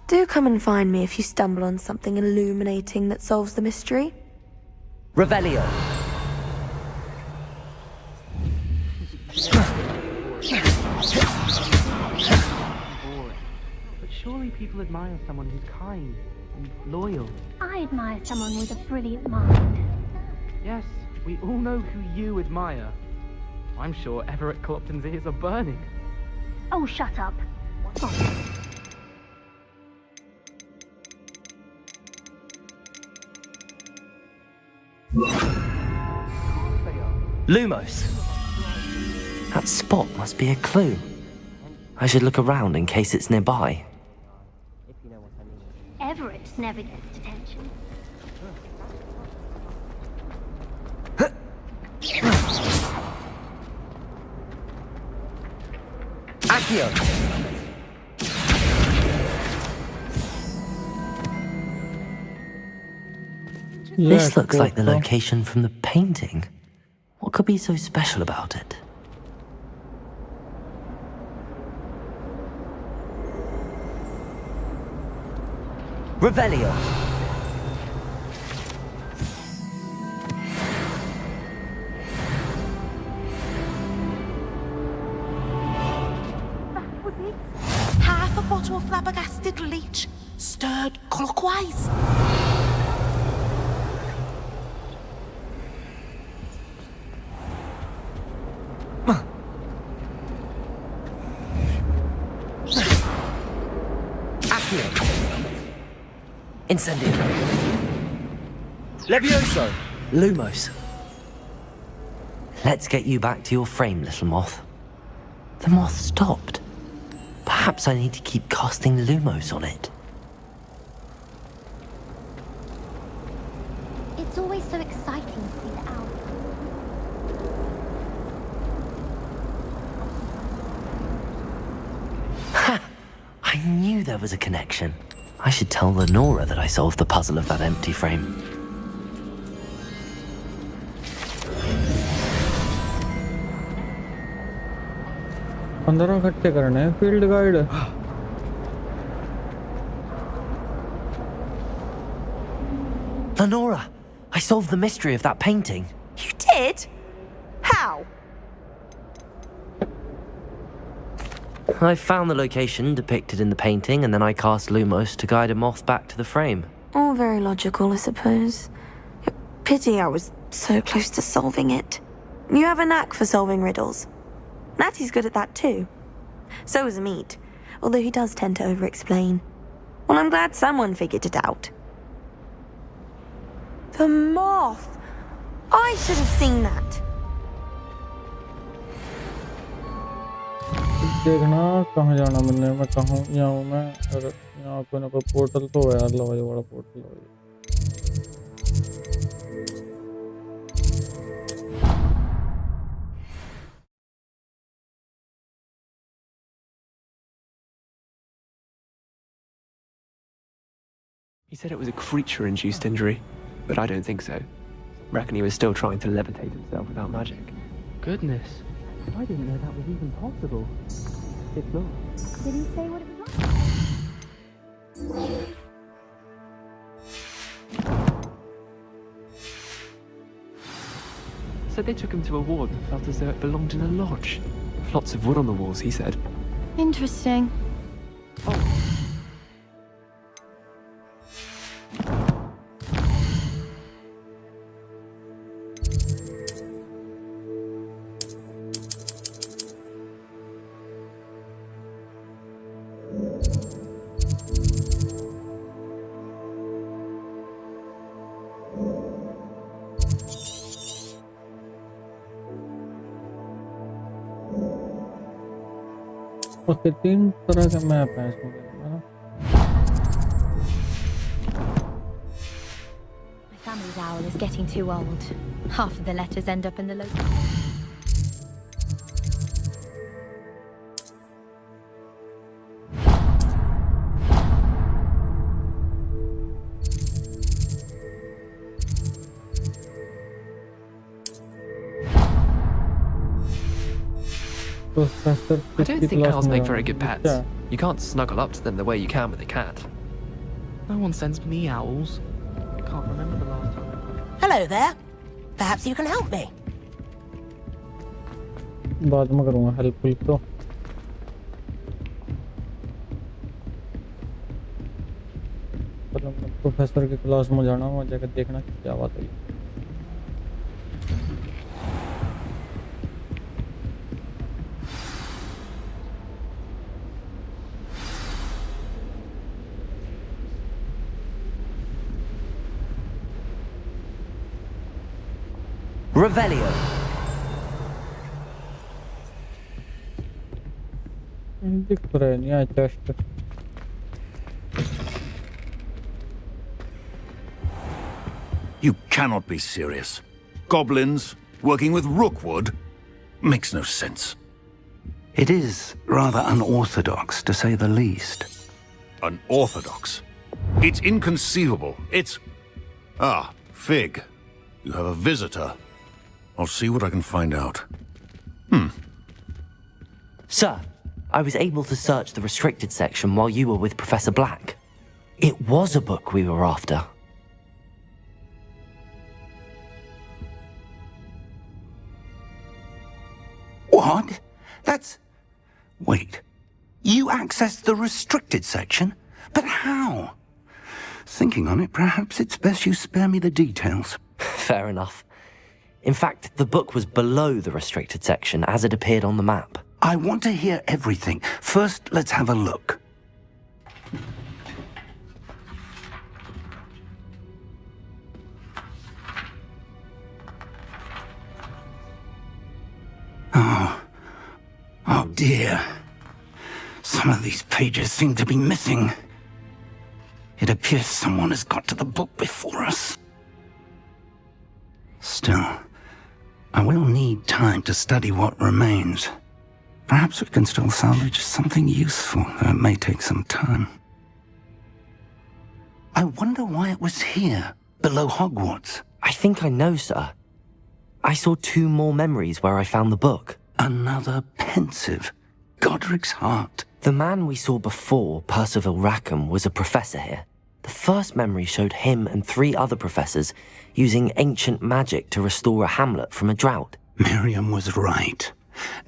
Do come and find me if you stumble on something illuminating that solves the mystery. Revelio. But surely people admire someone who's kind and loyal. I admire someone with a brilliant mind. Yes, we all know who you admire. I'm sure Everett Clopton's ears are burning. Oh, shut up. Lumos. That spot must be a clue. I should look around in case it's nearby. Everett never gets detention. Accio. This looks like the location from the painting. What could be so special about it? Revelio. Half a bottle of flabbergasted leech, stirred clockwise. Accio. Incendio. Levioso. Lumos. Let's get you back to your frame, little moth. The moth stopped. Perhaps I need to keep casting Lumos on it. It's always so exciting to see the owl. Ha! I knew there was a connection. I should tell Lenora that I solved the puzzle of that empty frame. पंद्रह इकट्ठे करने हैं field guide. Lenora, I solved the mystery of that painting. You did? How? I found the location depicted in the painting, and then I cast Lumos to guide a moth back to the frame. All very logical, I suppose. Pity I was so close to solving it. You have a knack for solving riddles. Natty's good at that too. So is Amit, although he does tend to over-explain. Well, I'm glad someone figured it out. The moth! I should have seen that. देखना कहाँ जाना मिलने में, कहाँ यहाँ हूँ मैं, और यहाँ कोई ना कोई पोर्टल तो है यार, लो ये बड़ा पोर्टल है। He said it was a creature-induced injury, but I don't think so. Reckon he was still trying to levitate himself without magic. Goodness, I didn't know that was even possible. It's not. Did he say what it was like? Said they took him to a ward and felt as though it belonged in a lodge. Lots of wood on the walls, he said. Interesting. उसके तीन तरह के map हैं इसमें, है ना? My family's owl is getting too old. Half of the letters end up in the local. I don't think owls make very good pets. You can't snuggle up to them the way you can with a cat. No one sends me owls. I can't remember the last time. Hello there. Perhaps you can help me. बाद में करूँगा helpful तो। पर मैं professor की class में जाना हूँ, जाकर देखना क्या बात है। Revelio. You cannot be serious. Goblins working with rookwood makes no sense. It is rather unorthodox, to say the least. Unorthodox? It's inconceivable. It's... Ah, Fig. You have a visitor. I'll see what I can find out. Sir, I was able to search the restricted section while you were with Professor Black. It was a book we were after. What? That's... Wait. You accessed the restricted section? But how? Thinking on it, perhaps it's best you spare me the details. Fair enough. In fact, the book was below the restricted section as it appeared on the map. I want to hear everything. First, let's have a look. dear. Some of these pages seem to be missing. It appears someone has got to the book before us. Still, I will need time to study what remains. Perhaps we can still salvage something useful, though it may take some time. I wonder why it was here, below Hogwarts. I think I know, sir. I saw 2 more memories where I found the book. Another pensive. Godric's heart. The man we saw before, Percival Rackham, was a professor here. The first memory showed him and 3 other professors using ancient magic to restore a hamlet from a drought. Miriam was right.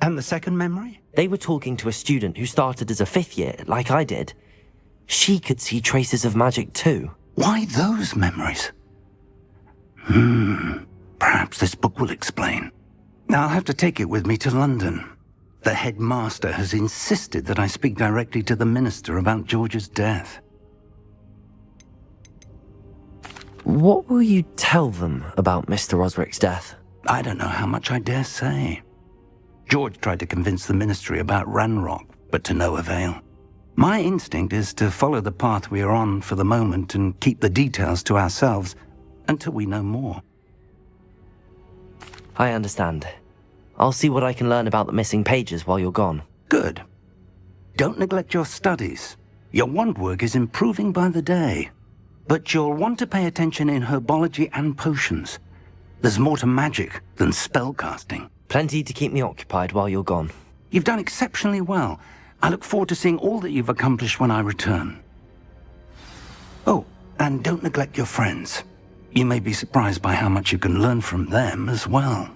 And the second memory? They were talking to a student who started as a 5th year, like I did. She could see traces of magic too. Why those memories? Perhaps this book will explain. I'll have to take it with me to London. The headmaster has insisted that I speak directly to the minister about George's death. What will you tell them about Mr. Osric's death? I don't know how much I dare say. George tried to convince the ministry about Ranrock, but to no avail. My instinct is to follow the path we are on for the moment and keep the details to ourselves until we know more. I understand. I'll see what I can learn about the missing pages while you're gone. Good. Don't neglect your studies. Your wand work is improving by the day. But you'll want to pay attention in herbology and potions. There's more to magic than spellcasting. Plenty to keep me occupied while you're gone. You've done exceptionally well. I look forward to seeing all that you've accomplished when I return. Oh, and don't neglect your friends. You may be surprised by how much you can learn from them as well.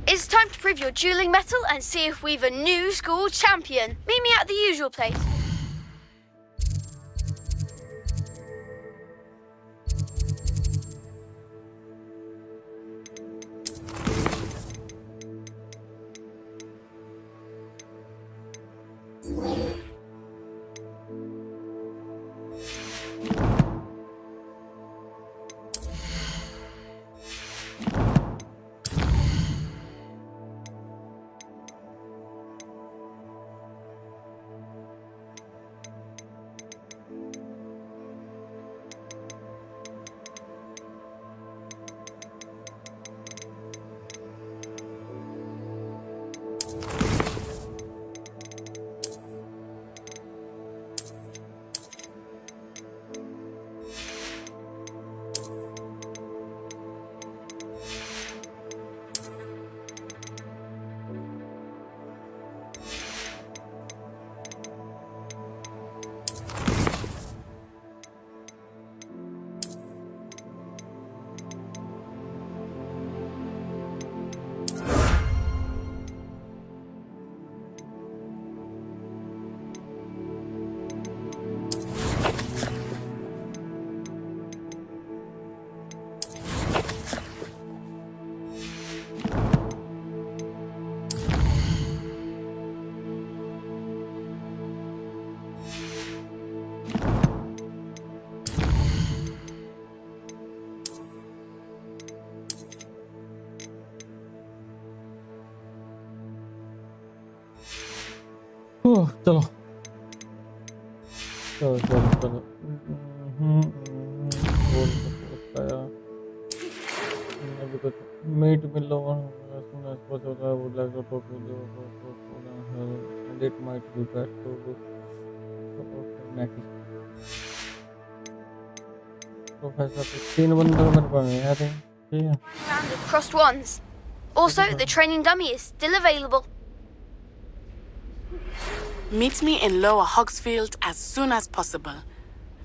It's time to prove your dueling mettle and see if we've a new school champion. Meet me at the usual place. चलो चलो चलो चलो अभी कुछ meet मिल रहा as soon as possible. I would like to talk with you and it might be best to do. Okay, next. Professor 3 बंदे मेरे पास हैं यार ठीक है. Round of crossed ones. Also, the training dummy is still available. Meet me in Lower Hogsfield as soon as possible.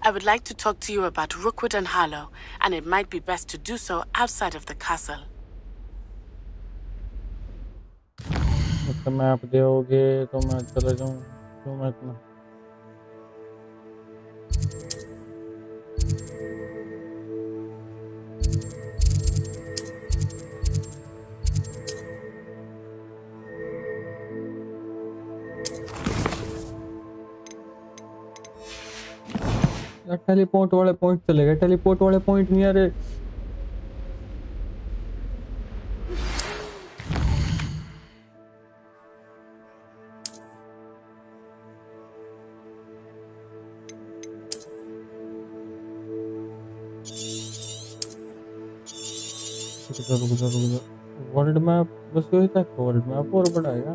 I would like to talk to you about Rookwood and Harlow, and it might be best to do so outside of the castle. तो map दोगे तो मैं चला जाऊँ क्यों मैं इतना यार टेलीपोर्ट वाले पॉइंट चले गए, टेलीपोर्ट वाले पॉइंट नहीं आ रहे। रुक जा। वर्ल्ड मैप बस वही तक, वर्ल्ड मैप और बढ़ाएगा।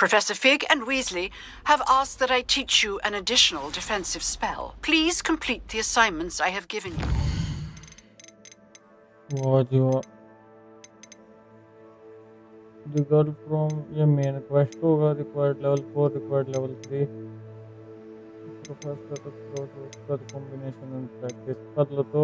Professor Fig and Weasley have asked that I teach you an additional defensive spell. Please complete the assignments I have given you. वाह जी वाह। The girl from ये main quest होगा, required level 4, required level 3। Professor का combination and practice कर लो तो।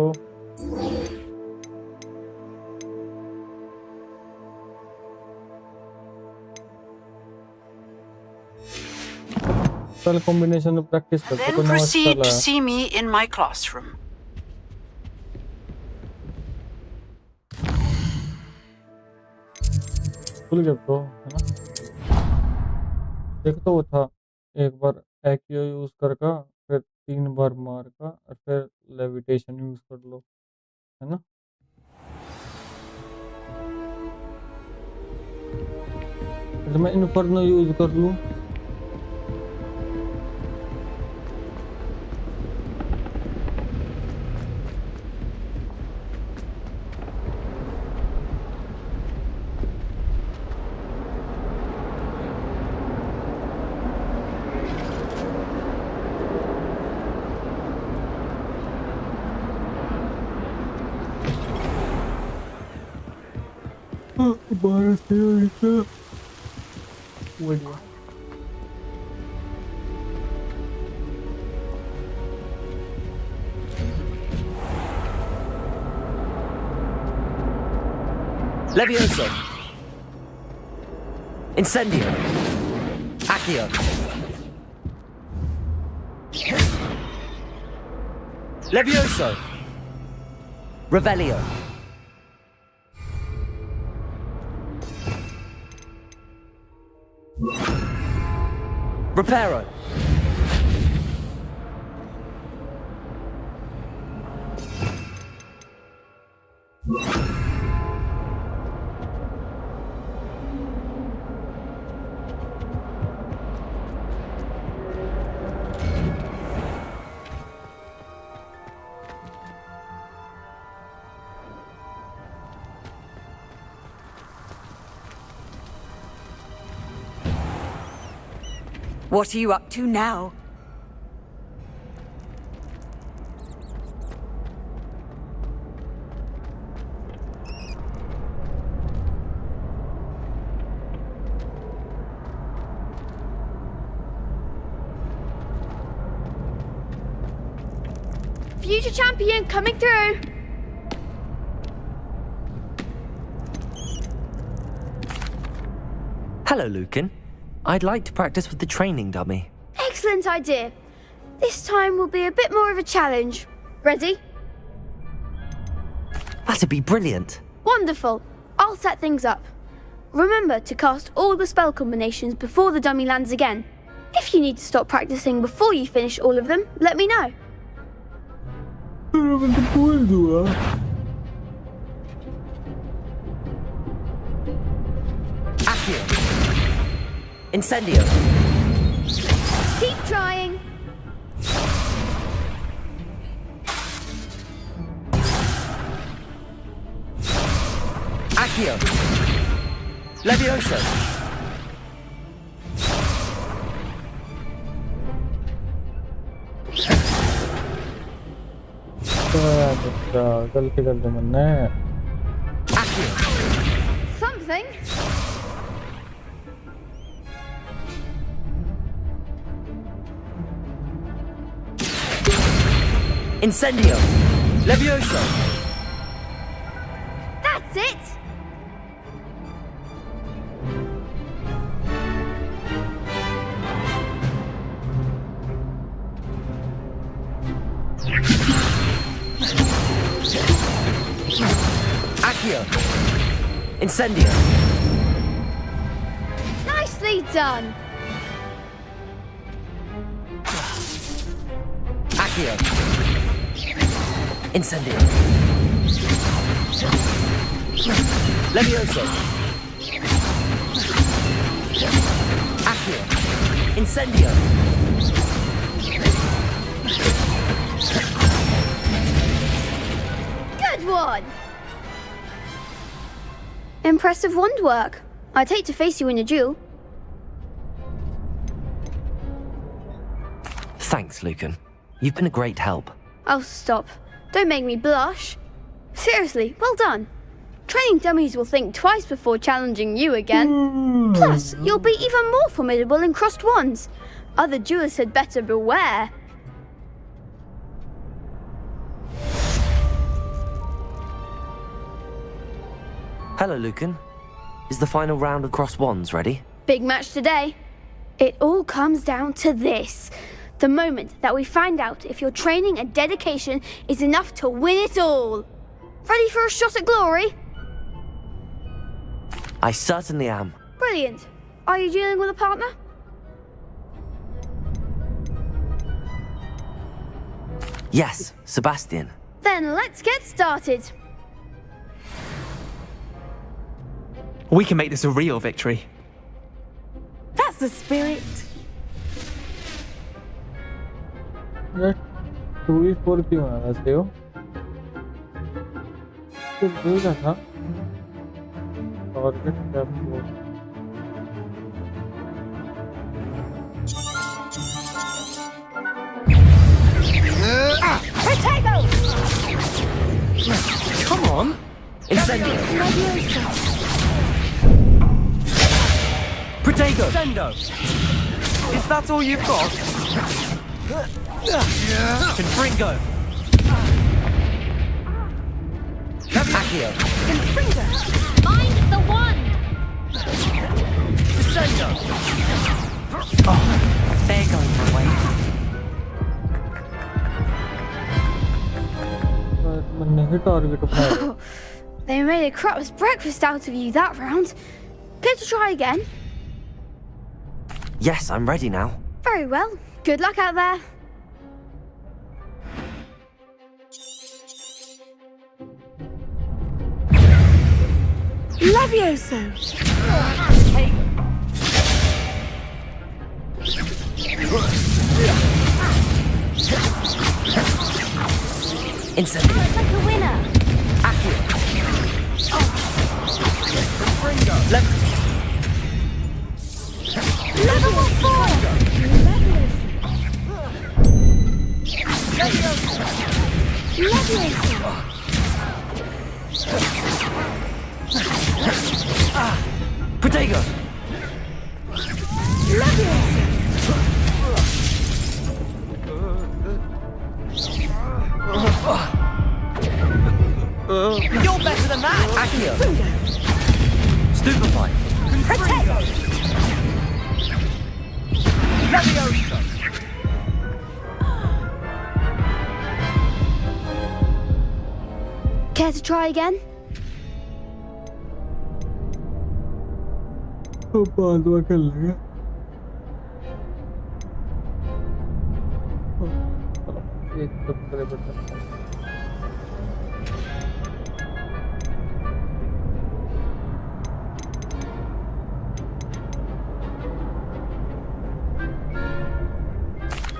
spell combination में practice करते Then तो नया proceed spell to आया। see me in my classroom. खुल गया तो है ना। एक तो वो था, एक बार एक्यो यूज करके फिर 3 बार मार का और फिर लेविटेशन यूज कर लो, है ना। फिर मैं इन्फर्नो यूज कर लूँ। बढ़िया। Levioso. Incendio. Accio. Levioso. Revelio. Reparo. What are you up to now? Future champion coming through. Hello, Lucan. I'd like to practice with the training dummy. Excellent idea. This time will be a bit more of a challenge. Ready? That'd be brilliant. Wonderful. I'll set things up. Remember to cast all the spell combinations before the dummy lands again. If you need to stop practicing before you finish all of them, let me know. Accio. Incendio. Keep trying. Accio. Levioso. गलती कर दी मैंने। Something. Incendio. Levioso. That's it. Accio. Incendio. Nicely done. Accio. Incendio. Levioso. Accio. Incendio. Good one! Impressive wand work. I'd hate to face you in a duel. Thanks, Lucan. You've been a great help. Oh, stop. Don't make me blush. Seriously, well done. Training dummies will think twice before challenging you again. Plus, you'll be even more formidable in crossed wands. Other duelists had better beware. Hello, Lucan. Is the final round of cross wands ready? Big match today. It all comes down to this. The moment that we find out if your training and dedication is enough to win it all. Ready for a shot at glory? I certainly am. Brilliant. Are you dealing with a partner? Yes, Sebastian. Then let's get started. We can make this a real victory. That's the spirit. यार 2v4 क्यों है वैसे हो? तो दूसरा था target capture Potato! Come on! Incendio! Protego! Sendo! Is that all you've got? Confringo! Accio! Mind the wand! Descendo! Oh, they're going for a way. नहीं target उठाया They made a crap's breakfast out of you that round. Care to try again? Yes, I'm ready now. Very well. Good luck out there. Levioso! Incendio! Looks like a winner! Accio! Confringo! Level 4! Levioso! Protego! You're better than that! Accio! Stupefy! Potato! Levioso! Care to try again? बाद में कर लेंगे एक तो करे बता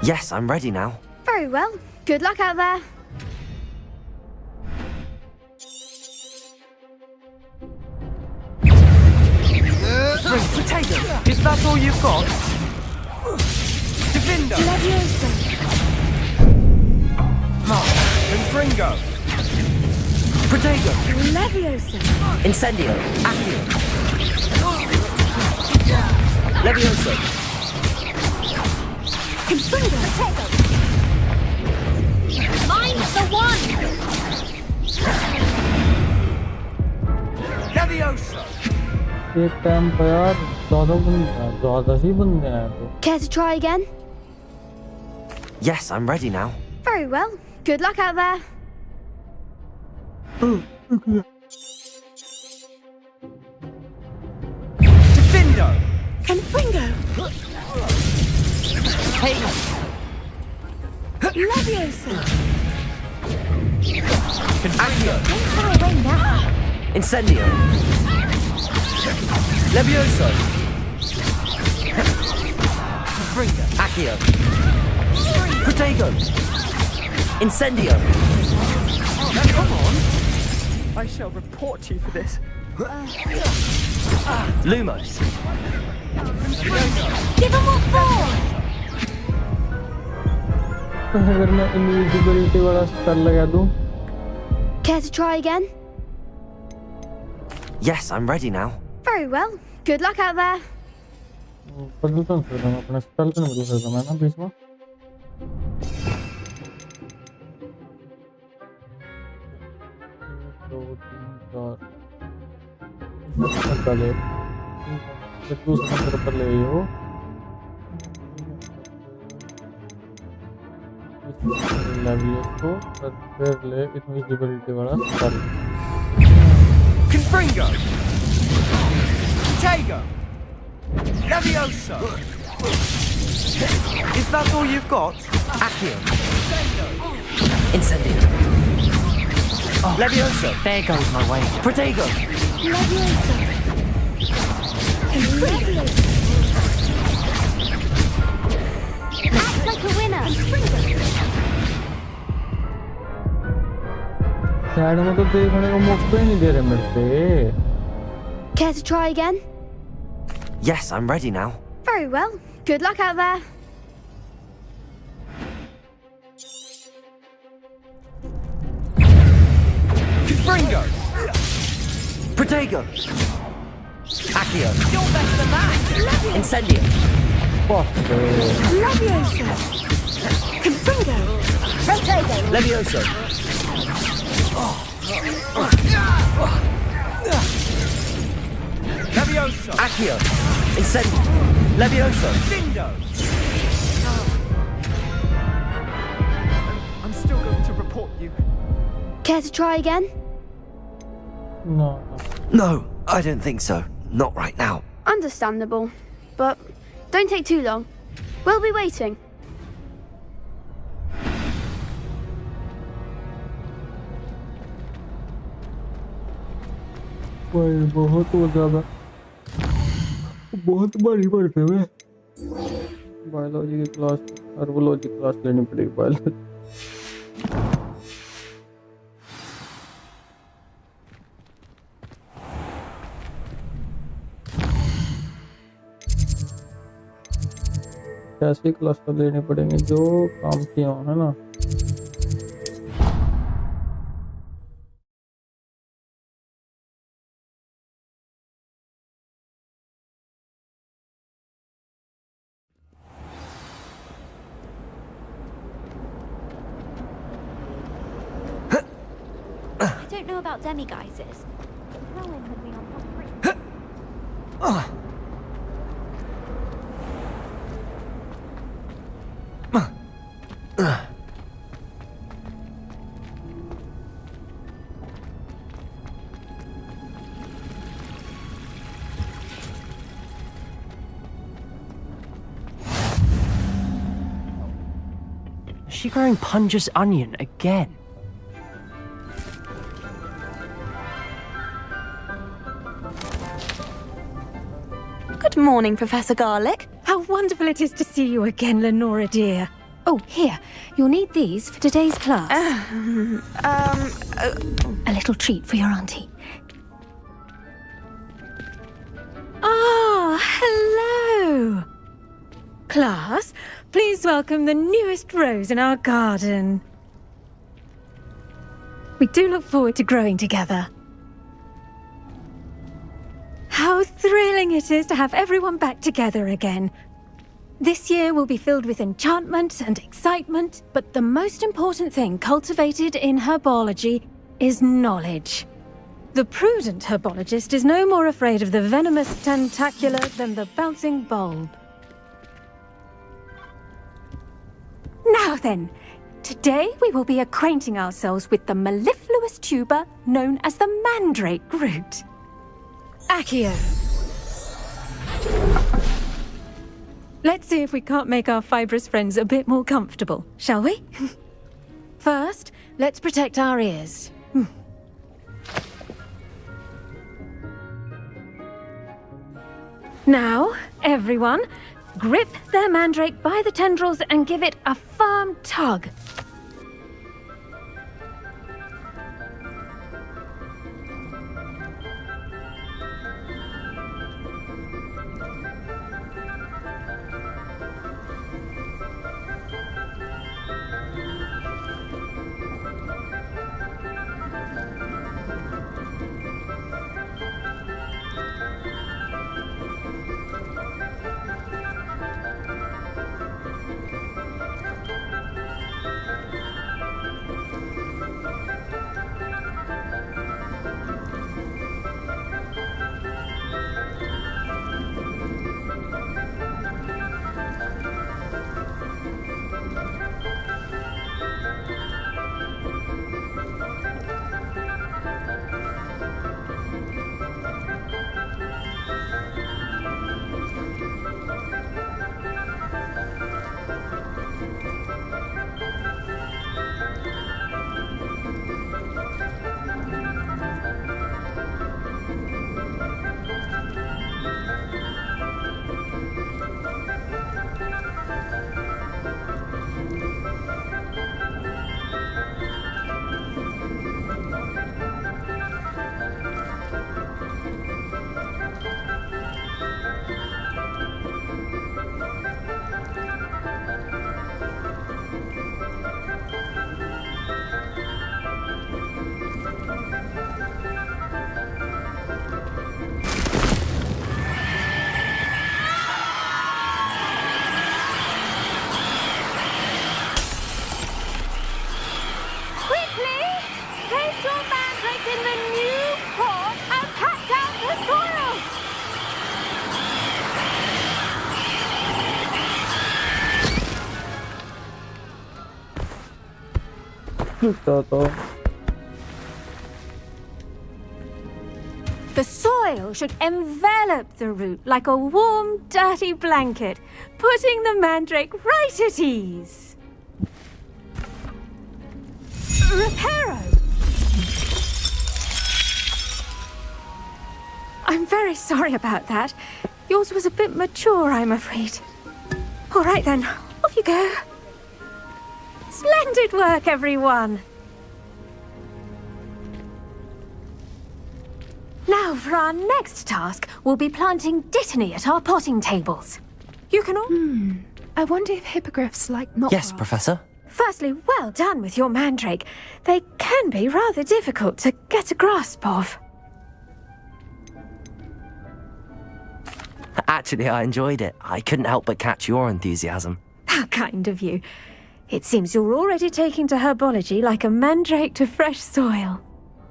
Yes, I'm ready now. Very well. Good luck out there. Potato! Is that all you've got? Divindo! Confringo! Protego! Levioso! Incendio! Accio! Levioso! Potato! Mind the wand! Levioso! एक time पर यार ज़्यादा ही बन गया है तो Care to try again? Yes, I'm ready now. Very well. Good luck out there. Divindo! Confringo! Hey! Leviosa! Accio! Don't fly away now! Incendio! Levioso! Accio! Protego! Incendio! Come on! I shall report you for this. Lumos! Give him what for! अगर मैं invisibility वाला spell लगा दूं Care to try again? Yes, I'm ready now. Very well. Good luck out there. बदल तो नहीं सकता मैं अपना स्पेल तो नहीं बदल सकता मैं ना बीच में दो तीन चार पहले दूसरा नंबर पर ले हो Levioso और फिर ले इनविजिबिलिटी वाला spell Confringo! Protego! Levioso! Is that all you've got? Accio! Incendio! Levioso! There goes my way. Protego! Leviosa! Act like a winner! शायद में तो देखने को मौका ही नहीं दे रहे मेरे से Care to try again? Yes, I'm ready now. Very well. Good luck out there. Confringo! Protego! Accio! You're better than that! Incendio! Leviosa! Confringo! Protego! Levioso! Levioso! Accio! Incendio! Levioso! Lindo! I'm still going to report you. Care to try again? No. No, I don't think so. Not right now. Understandable. But don't take too long. We'll be waiting. बहुत ज़्यादा बहुत बड़ी पड़ते हुए biology की class अर्बोलॉजी class लेनी पड़ेगी biology ऐसी क्लास तो लेनी पड़ेंगी जो काम की हो है ना I don't know about demiguises. Rowan had me on top 3. Is she growing Punja's onion again? Good morning, Professor Garlic. How wonderful it is to see you again, Lenora dear. Oh, here. You'll need these for today's class. A little treat for your auntie. Ah, hello. Class, please welcome the newest rose in our garden. We do look forward to growing together. How thrilling it is to have everyone back together again. This year will be filled with enchantment and excitement, but the most important thing cultivated in herbology is knowledge. The prudent herbologist is no more afraid of the venomous tentacula than the bouncing bulb. Now then, today we will be acquainting ourselves with the mellifluous tuber known as the mandrake root. Accio. Let's see if we can't make our fibrous friends a bit more comfortable, shall we? First, let's protect our ears. Now, everyone, grip their mandrake by the tendrils and give it a firm tug. The soil should envelop the root like a warm, dirty blanket, putting the mandrake right at ease. Reparo! I'm very sorry about that. Yours was a bit mature, I'm afraid. All right then, off you go. Splendid work, everyone! Now, for our next task, we'll be planting dittany at our potting tables. You can all... I wonder if hippogriffs like not. Yes, Professor. Firstly, well done with your mandrake. They can be rather difficult to get a grasp of. Actually, I enjoyed it. I couldn't help but catch your enthusiasm. How kind of you. It seems you're already taking to herbology like a mandrake to fresh soil.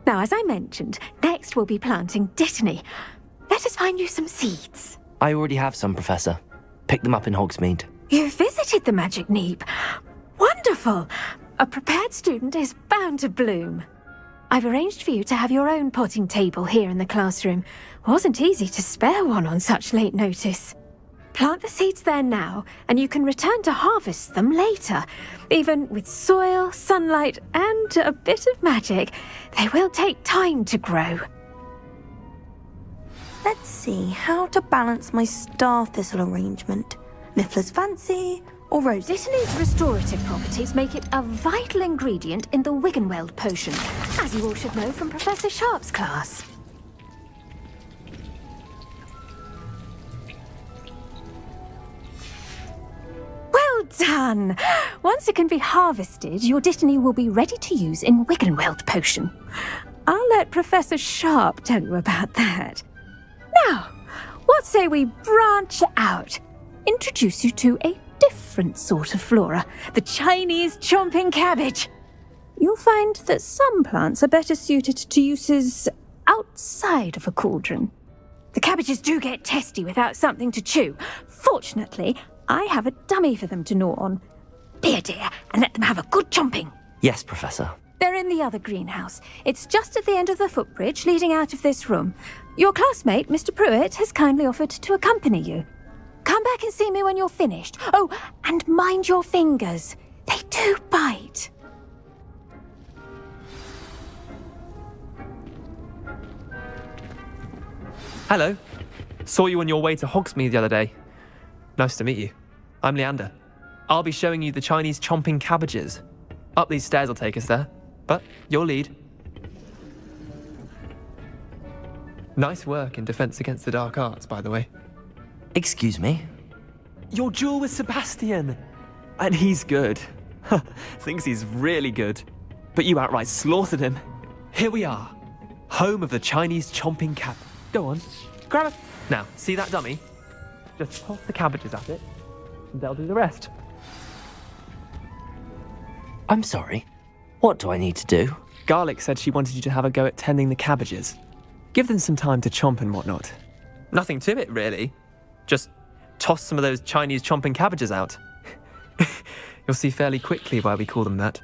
Now, as I mentioned, next we'll be planting dittany. Let us find you some seeds. I already have some, Professor. Picked them up in Hogsmeade. You visited the Magic Neep. Wonderful! A prepared student is bound to bloom. I've arranged for you to have your own potting table here in the classroom. Wasn't easy to spare one on such late notice. Plant the seeds there now, and you can return to harvest them later. Even with soil, sunlight, and a bit of magic, they will take time to grow. Let's see how to balance my star thistle arrangement. Niffler's fancy or rose? Dittany's restorative properties make it a vital ingredient in the Wiggenweld potion, as you all should know from Professor Sharp's class. Well done! Once it can be harvested, your dittany will be ready to use in Wiggenweld potion. I'll let Professor Sharp tell you about that. Now, what say we branch out? Introduce you to a different sort of flora, the Chinese chomping cabbage. You'll find that some plants are better suited to uses outside of a cauldron. The cabbages do get testy without something to chew. Fortunately, I have a dummy for them to gnaw on. Be a dear and let them have a good chomping. Yes, Professor. They're in the other greenhouse. It's just at the end of the footbridge leading out of this room. Your classmate, Mr. Pruitt, has kindly offered to accompany you. Come back back and see me when you're finished. Oh, and mind your fingers. They do bite. Hello. Saw you on your way to Hogsmeade the other day. Nice to meet you. I'm Leander. I'll be showing you the Chinese chomping cabbages. Up these stairs will take us there, but your lead. Nice work in Defense Against the Dark Arts, by the way. Excuse me? Your duel with Sebastian! And he's good. Thinks he's really good. But you outright slaughtered him. Here we are. Home of the Chinese chomping cab. Go on, grab it. Now, see that dummy? Just toss the cabbages at it, and they'll do the rest. I'm sorry. What do I need to do? Garlic said she wanted you to have a go at tending the cabbages. Give them some time to chomp and whatnot. Nothing to it, really. Just toss some of those Chinese chomping cabbages out. You'll see fairly quickly why we call them that.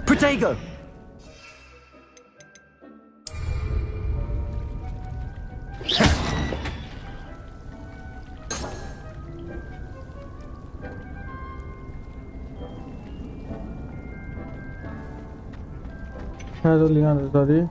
Protego! Hello, Leon, sorry.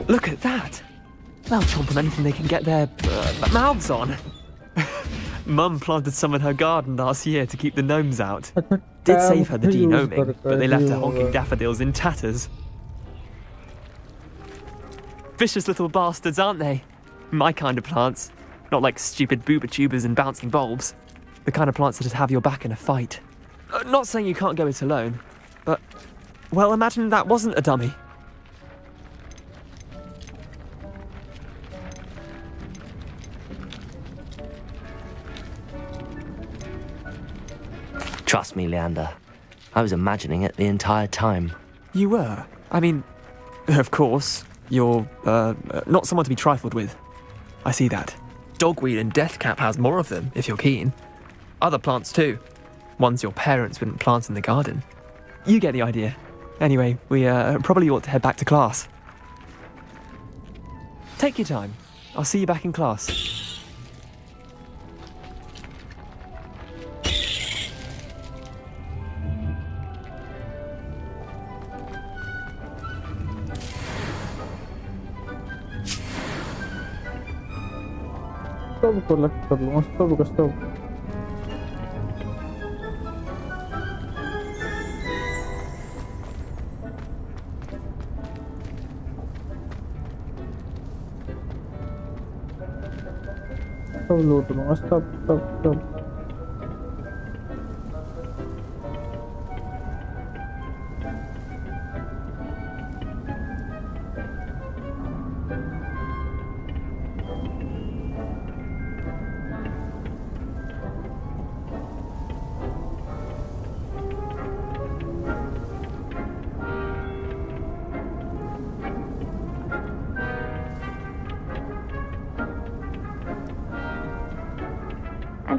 Look at that! They'll chomp on anything they can get their mouths on. Mum planted some in her garden last year to keep the gnomes out. Did save her the de-gnoming, but they left her honking daffodils in tatters. Vicious little bastards, aren't they? My kind of plants. Not like stupid booba tubers and bouncing bulbs. The kind of plants that'd have your back in a fight. Not saying you can't go it alone, but, well, imagine that wasn't a dummy. Trust me, Leander. I was imagining it the entire time. You were? I mean, of course, you're, not someone to be trifled with. I see that. Dogweed and deathcap has more of them, if you're keen. Other plants too. Ones your parents wouldn't plant in the garden. You get the idea. Anyway, we probably ought to head back to class. Take your time. I'll see you back in class. Stop. Stop.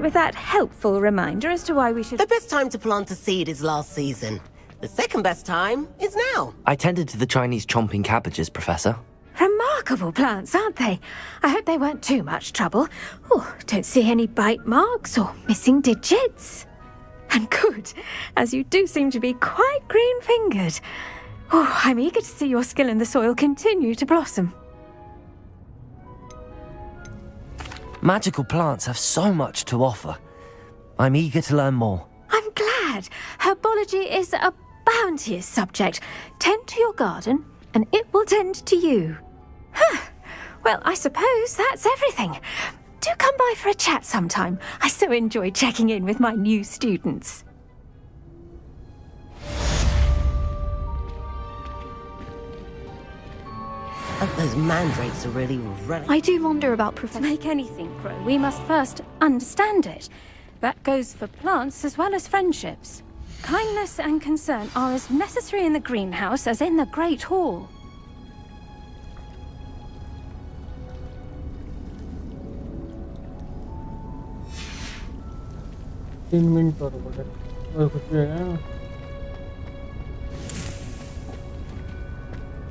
with that helpful reminder as to why we should... The best time to plant a seed is last season. The second best time is now. I tended to the Chinese chomping cabbages, Professor. Remarkable plants, aren't they? I hope they weren't too much trouble. Oh, don't see any bite marks or missing digits. And good, as you do seem to be quite green-fingered. Oh, I'm eager to see your skill in the soil continue to blossom. Magical plants have so much to offer. I'm eager to learn more. I'm glad. Herbology is a bounteous subject. Tend to your garden, and it will tend to you. Well, I suppose that's everything. Do come by for a chat sometime. I so enjoy checking in with my new students. Those mandrakes are really running. I do wonder about to make anything grow, we must first understand it. That goes for plants as well as friendships. Kindness and concern are as necessary in the greenhouse as in the Great Hall.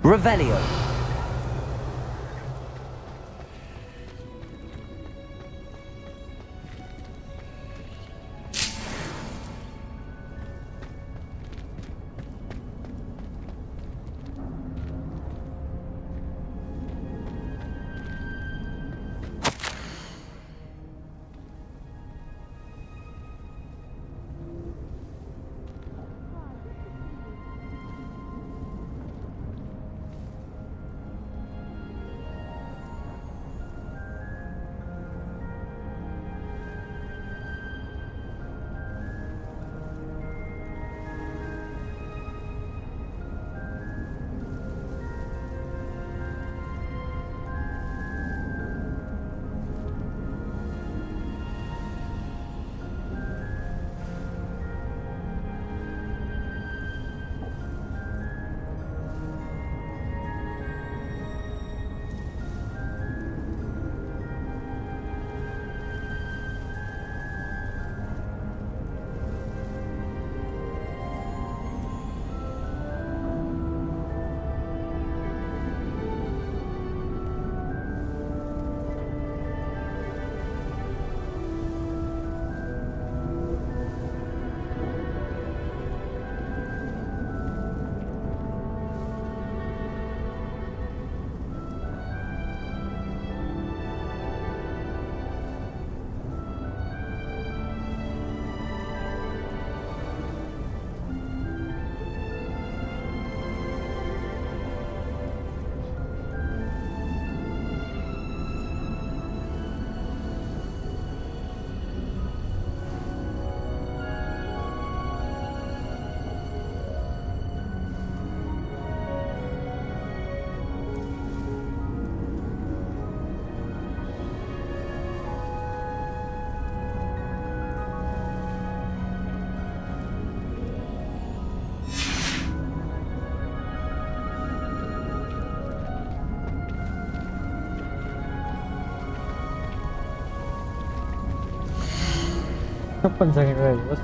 Revelio. Kapan saya kira bos?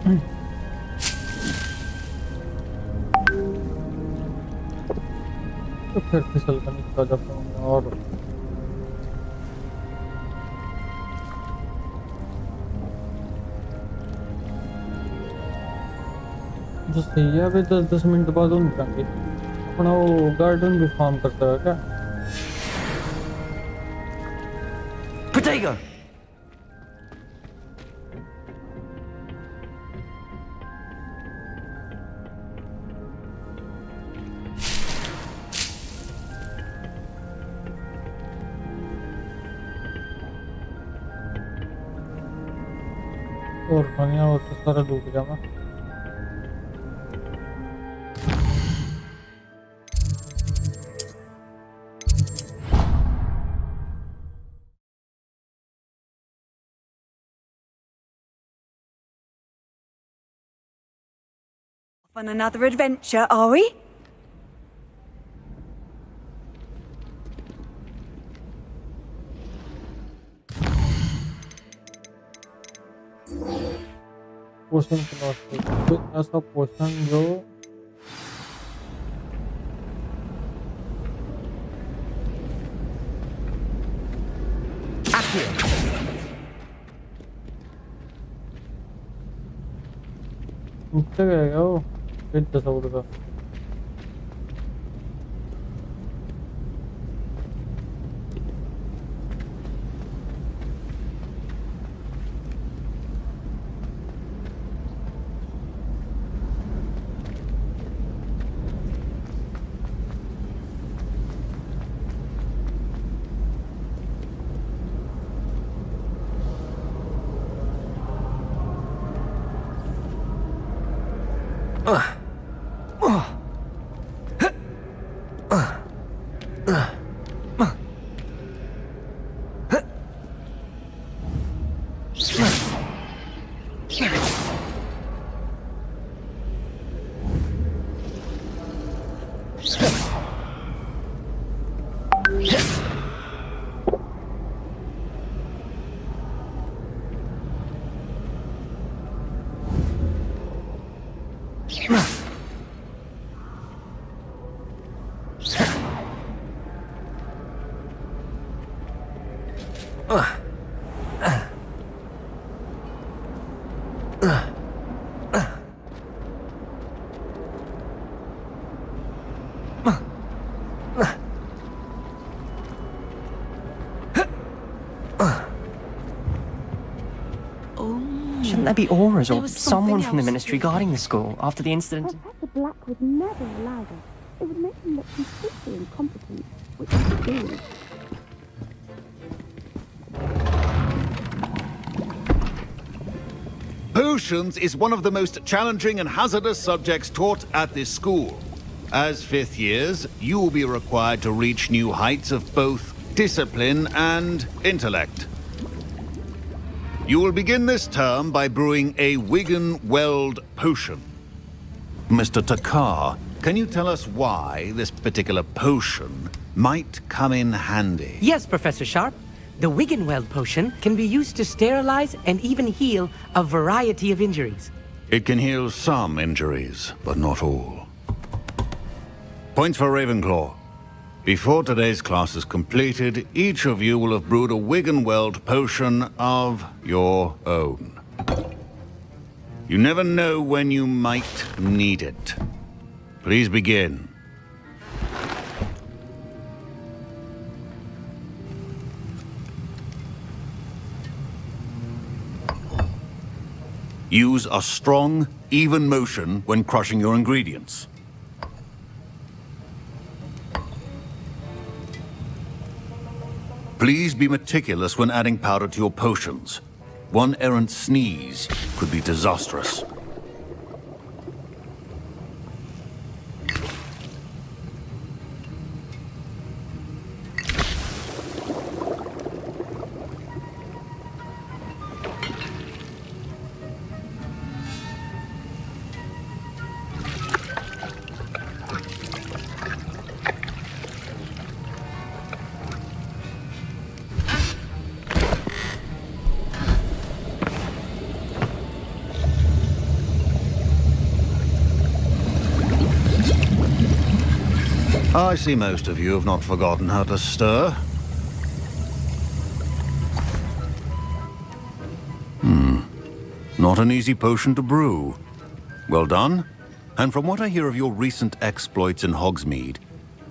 तो फिर फिसल कर निकला जाता हूँ और जो सही है अभी 10 मिनट बाद उन निकलेंगे अपना वो गार्डन भी फार्म करता है क्या Potato! और खानिया और तो सारा डूब Jama On another adventure, are we? पोषण क्लास कोई ऐसा पोषण जो मुझसे गया वो फिर 10 का Shouldn't there be auras or someone from the ministry guarding the school after the incident? Professor Black would never allow this. It would make him look completely incompetent, which he did. Potions is one of the most challenging and hazardous subjects taught at this school. As 5th years, you will be required to reach new heights of both discipline and intellect. You will begin this term by brewing a Wigan-Weld potion. Mr. Takar, can you tell us why this particular potion might come in handy? Yes, Professor Sharp. The Wigan-Weld potion can be used to sterilize and even heal a variety of injuries. It can heal some injuries, but not all. Points for Ravenclaw. Before today's class is completed, each of you will have brewed a Wigan-Weld potion of your own. You never know when you might need it. Please begin. Use a strong, even motion when crushing your ingredients. Please be meticulous when adding powder to your potions. One errant sneeze could be disastrous. I see most of you have not forgotten how to stir. Not an easy potion to brew. Well done. And from what I hear of your recent exploits in Hogsmeade,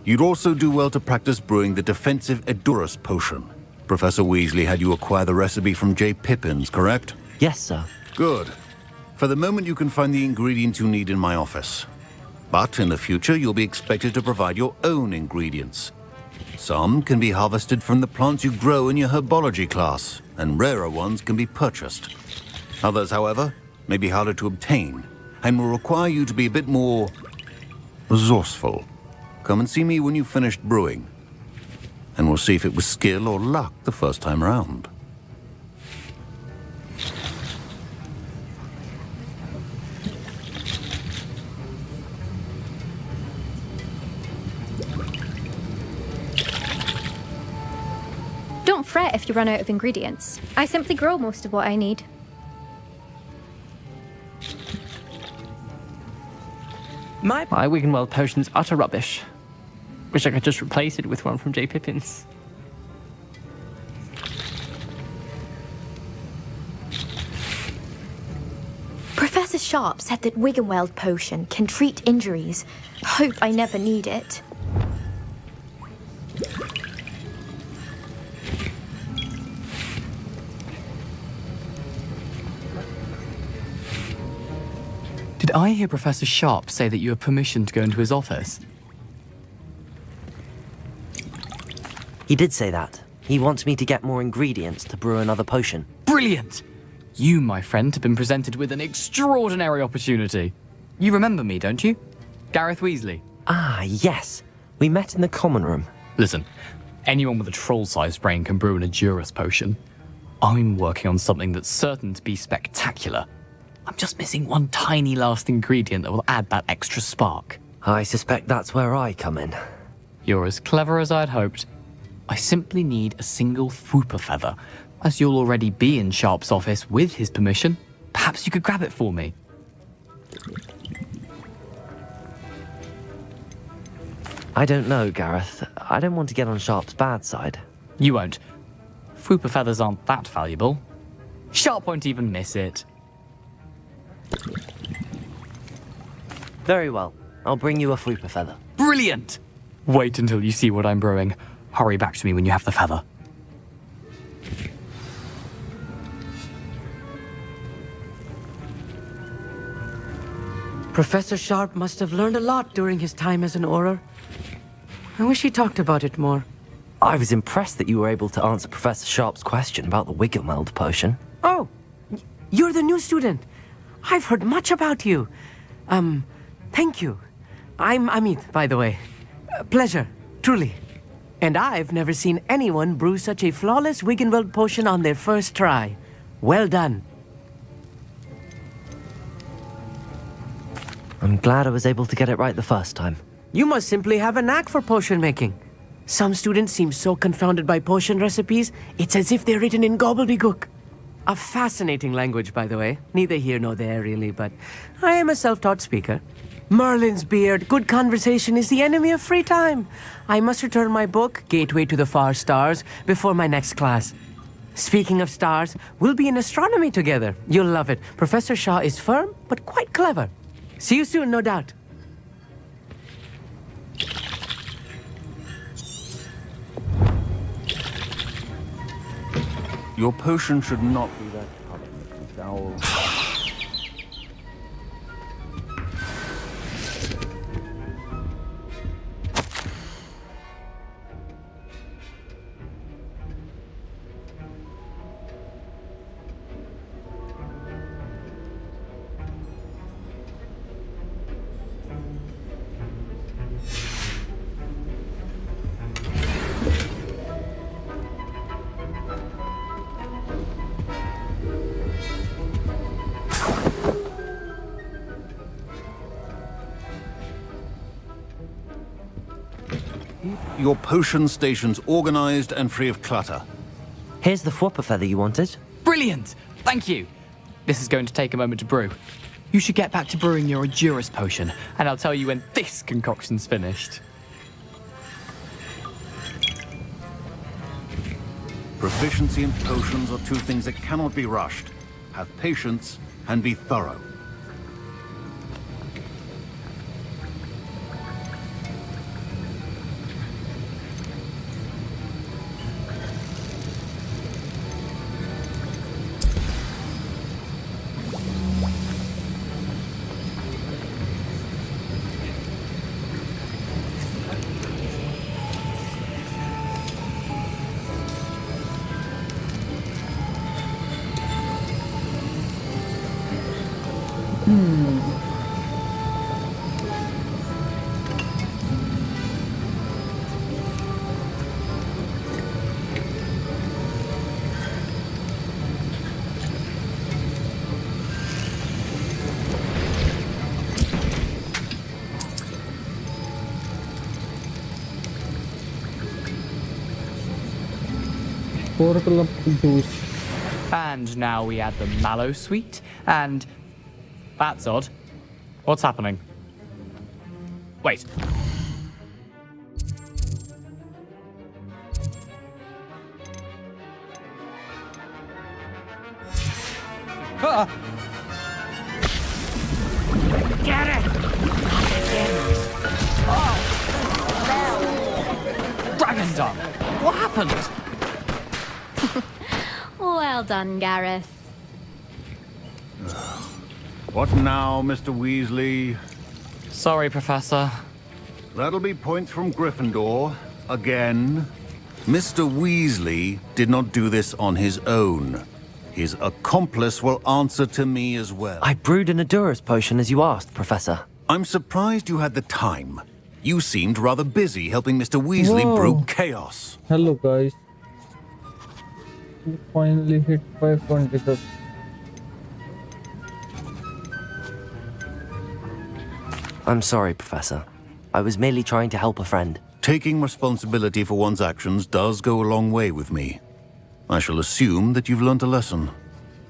you'd also do well to practice brewing the defensive Edurus potion. Professor Weasley had you acquire the recipe from J. Pippins, correct? Yes, sir. Good. For the moment, you can find the ingredients you need in my office. But in the future, you'll be expected to provide your own ingredients. Some can be harvested from the plants you grow in your herbology class, and rarer ones can be purchased. Others, however, may be harder to obtain, and will require you to be a bit more resourceful. Come and see me when you've finished brewing, and we'll see if it was skill or luck the first time around. Don't fret if you run out of ingredients. I simply grow most of what I need. My Wiggenweld potion's utter rubbish. Wish I could just replace it with one from J. Pippins. Professor Sharp said that Wiggenweld potion can treat injuries. Hope I never need it. Did I hear Professor Sharp say that you have permission to go into his office? He did say that. He wants me to get more ingredients to brew another potion. Brilliant! You, my friend, have been presented with an extraordinary opportunity. You remember me, don't you? Gareth Weasley. Ah, yes. We met in the common room. Listen, anyone with a troll-sized brain can brew an Edurus potion. I'm working on something that's certain to be spectacular. I'm just missing one tiny last ingredient that will add that extra spark. I suspect that's where I come in. You're as clever as I'd hoped. I simply need a single Fwooper feather. As you'll already be in Sharp's office with his permission, perhaps you could grab it for me. I don't know, Gareth. I don't want to get on Sharp's bad side. You won't. Fwooper feathers aren't that valuable. Sharp won't even miss it. Very well. I'll bring you a Fwooper feather. Brilliant! Wait until you see what I'm brewing. Hurry back to me when you have the feather. Professor Sharp must have learned a lot during his time as an Auror. I wish he talked about it more. I was impressed that you were able to answer Professor Sharp's question about the Wiggenweld potion. Oh, you're the new student. I've heard much about you. Thank you. I'm Amit, by the way. Pleasure, truly. And I've never seen anyone brew such a flawless Wiggenweld potion on their first try. Well done. I'm glad I was able to get it right the first time. You must simply have a knack for potion making. Some students seem so confounded by potion recipes, it's as if they're written in gobbledygook. A fascinating language, by the way. Neither here nor there, really, but I am a self-taught speaker. Merlin's beard, good conversation is the enemy of free time. I must return my book, Gateway to the Far Stars, before my next class. Speaking of stars, we'll be in astronomy together. You'll love it. Professor Shaw is firm, but quite clever. See you soon, no doubt. Your potion should not be that color, Dowell. Your potion station's organized and free of clutter. Here's the Fwooper feather you wanted. Brilliant! Thank you! This is going to take a moment to brew. You should get back to brewing your Edurus potion, and I'll tell you when this concoction's finished. Proficiency and potions are two things that cannot be rushed. Have patience and be thorough. And now we add the mallow sweet, and that's odd. What's happening? Wait. Ah! Get it! Oh! Dragon Dung! What happened? Well done, Gareth. What now, Mr. Weasley? Sorry, Professor. That'll be points from Gryffindor. Again. Mr. Weasley did not do this on his own. His accomplice will answer to me as well. I brewed an Adurus potion as you asked, Professor. I'm surprised you had the time. You seemed rather busy helping Mr. Weasley brew chaos. Hello, guys. We finally hit 520 subs. I'm sorry, Professor. I was merely trying to help a friend. Taking responsibility for one's actions does go a long way with me. I shall assume that you've learnt a lesson.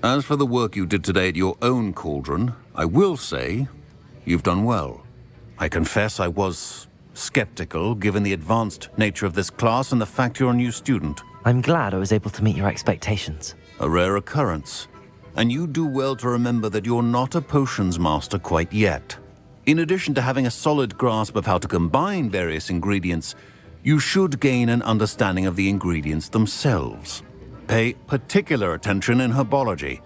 As for the work you did today at your own cauldron, I will say you've done well. I confess I was skeptical given the advanced nature of this class and the fact you're a new student. I'm glad I was able to meet your expectations. A rare occurrence. And you do well to remember that you're not a potions master quite yet. In addition to having a solid grasp of how to combine various ingredients, you should gain an understanding of the ingredients themselves. Pay particular attention in herbology.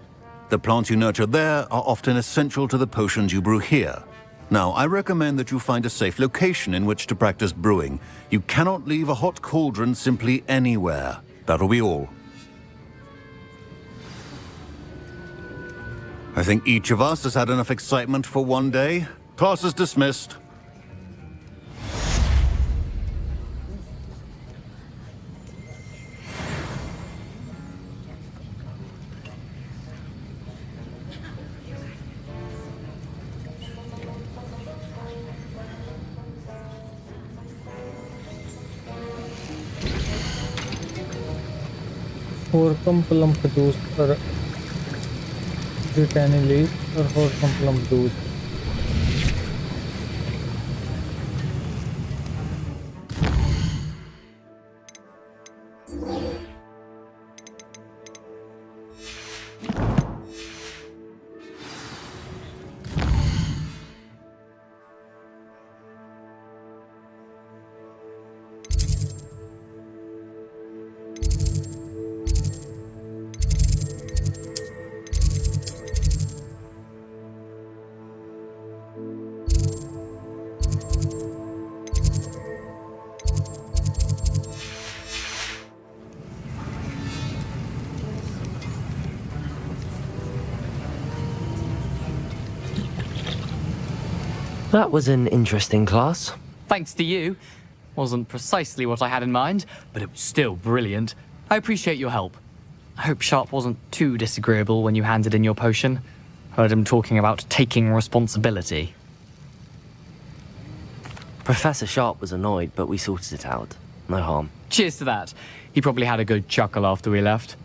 The plants you nurture there are often essential to the potions you brew here. Now, I recommend that you find a safe location in which to practice brewing. You cannot leave a hot cauldron simply anywhere. That'll be all. I think each of us has had enough excitement for one day. Class is dismissed. Horcum plump juice or Britannia leaf or Horcum plump juice. That was an interesting class. Thanks to you. Wasn't precisely what I had in mind, but it was still brilliant. I appreciate your help. I hope Sharp wasn't too disagreeable when you handed in your potion. Heard him talking about taking responsibility. Professor Sharp was annoyed, but we sorted it out. No harm. Cheers to that. He probably had a good chuckle after we left.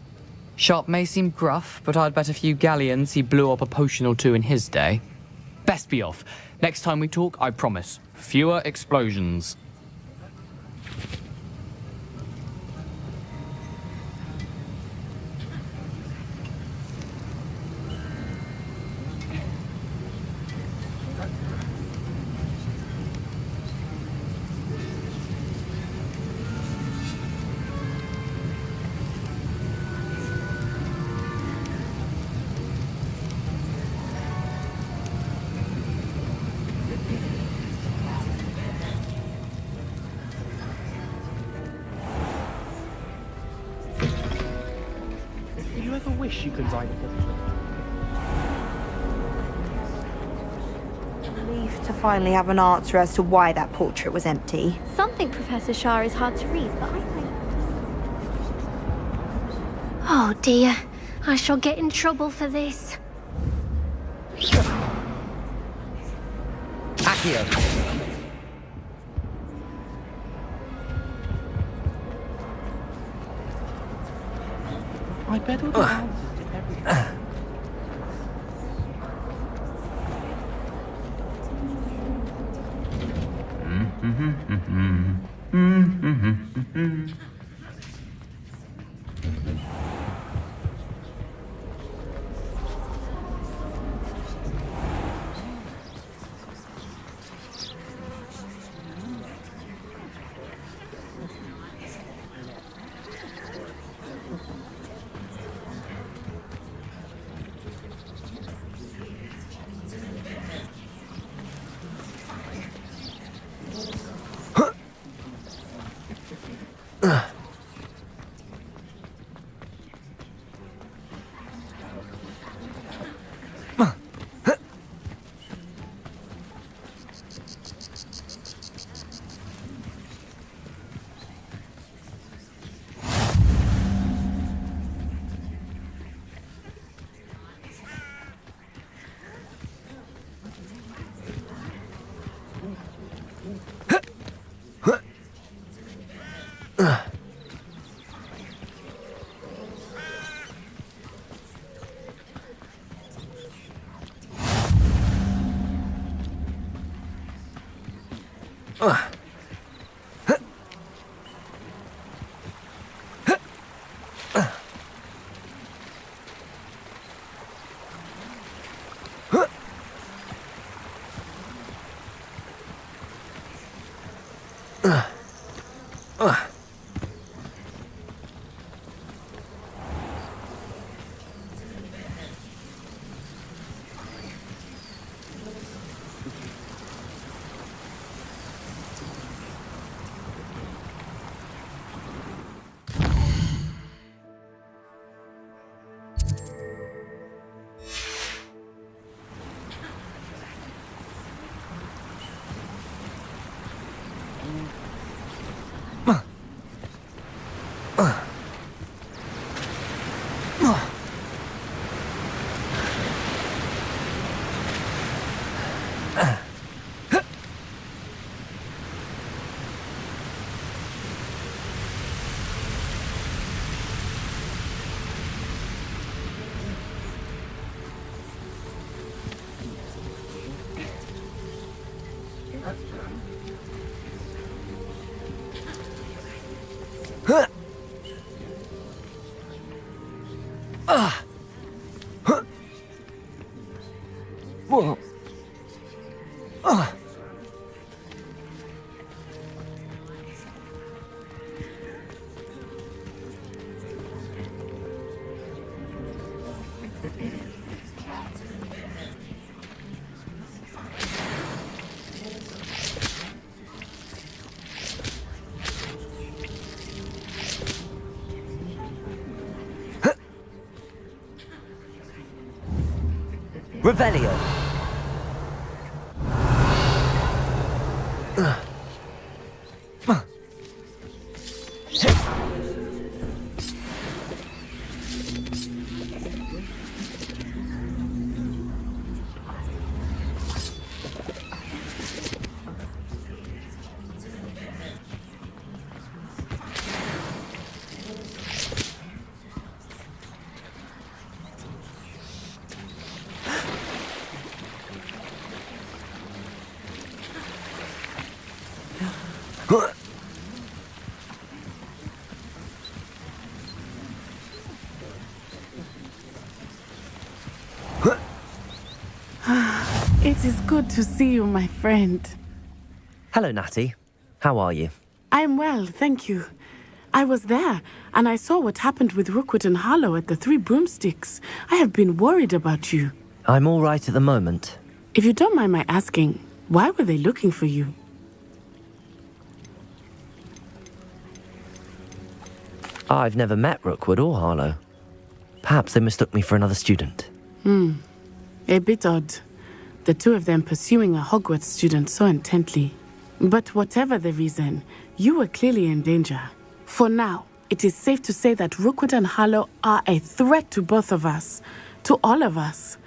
Sharp may seem gruff, but I'd bet a few galleons he blew up a potion or two in his day. Best be off. Next time we talk, I promise, fewer explosions. wish you could ride a picture. Relief to finally have an answer as to why that portrait was empty. Some think Professor Shah is hard to read, but I think... Oh dear, I shall get in trouble for this. Accio. I bet all the answers to everything. Whoa. Revelio. It is good to see you, my friend. Hello, Natty. How are you? I'm well, thank you. I was there, and I saw what happened with Rookwood and Harlow at the Three Broomsticks. I have been worried about you. I'm all right at the moment. If you don't mind my asking, why were they looking for you? I've never met Rookwood or Harlow. Perhaps they mistook me for another student. A bit odd. The two of them pursuing a Hogwarts student so intently. But whatever the reason, you were clearly in danger. For now, it is safe to say that Rookwood and Harlow are a threat to both of us. To all of us.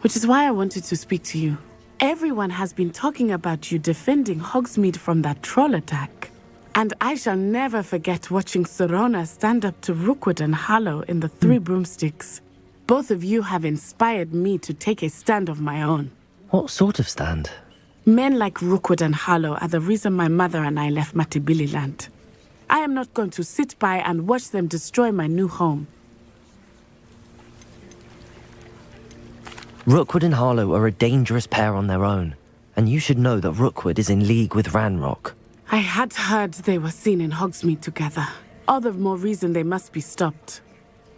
Which is why I wanted to speak to you. Everyone has been talking about you defending Hogsmeade from that troll attack. And I shall never forget watching Serona stand up to Rookwood and Harlow in the Three Broomsticks. Both of you have inspired me to take a stand of my own. What sort of stand? Men like Rookwood and Harlow are the reason my mother and I left Matibili Land. I am not going to sit by and watch them destroy my new home. Rookwood and Harlow are a dangerous pair on their own, and you should know that Rookwood is in league with Ranrock. I had heard they were seen in Hogsmeade together. All the more reason they must be stopped.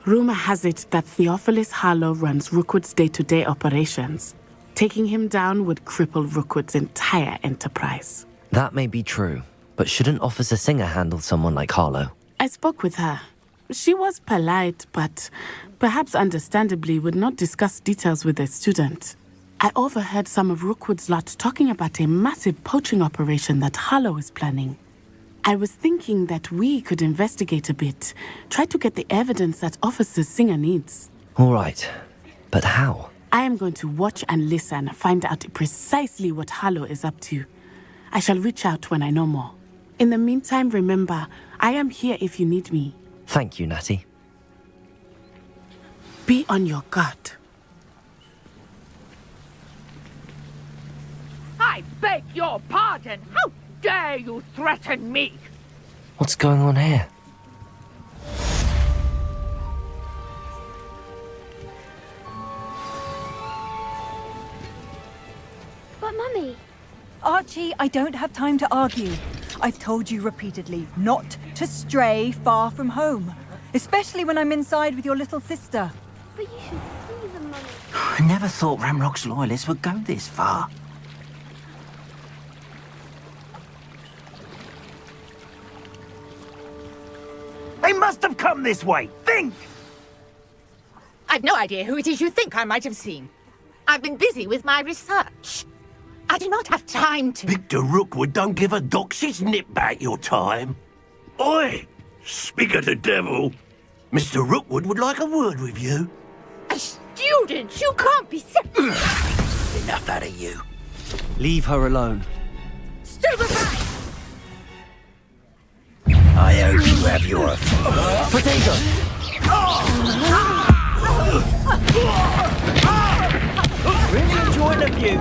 Rumor has it that Theophilus Harlow runs Rookwood's day-to-day operations. Taking him down would cripple Rookwood's entire enterprise. That may be true, but shouldn't Officer Singer handle someone like Harlow? I spoke with her. She was polite, but perhaps understandably would not discuss details with a student. I overheard some of Rookwood's lot talking about a massive poaching operation that Harlow is planning. I was thinking that we could investigate a bit, try to get the evidence that Officer Singer needs. All right, but how? I am going to watch and listen, find out precisely what Harlow is up to. I shall reach out when I know more. In the meantime, remember, I am here if you need me. Thank you, Natty. Be on your guard. I beg your pardon. How dare you threaten me? What's going on here? But Mummy... Archie, I don't have time to argue. I've told you repeatedly not to stray far from home, especially when I'm inside with your little sister. But you should see them, Mummy. I never thought Ranrock's loyalists would go this far. They must have come this way! Think! I've no idea who it is you think I might have seen. I've been busy with my research. I do not have time to... Victor Rookwood don't give a doxy's nip back your time. Oi! Speak of the devil. Mr. Rookwood would like a word with you. A student? You can't be... Enough out of you. Leave her alone. Stupefy! I hope you have your... Potato! Really enjoying the view.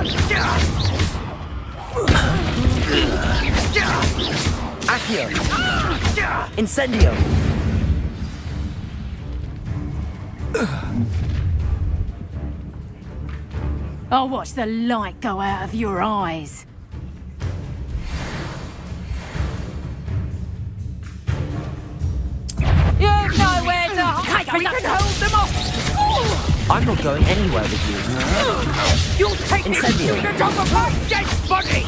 Accio! Incendio! I'll watch the light go out of your eyes. You've nowhere to hide. We can hold them off. I'm not going anywhere with you. You'll take this Incendio! student off of my dead body.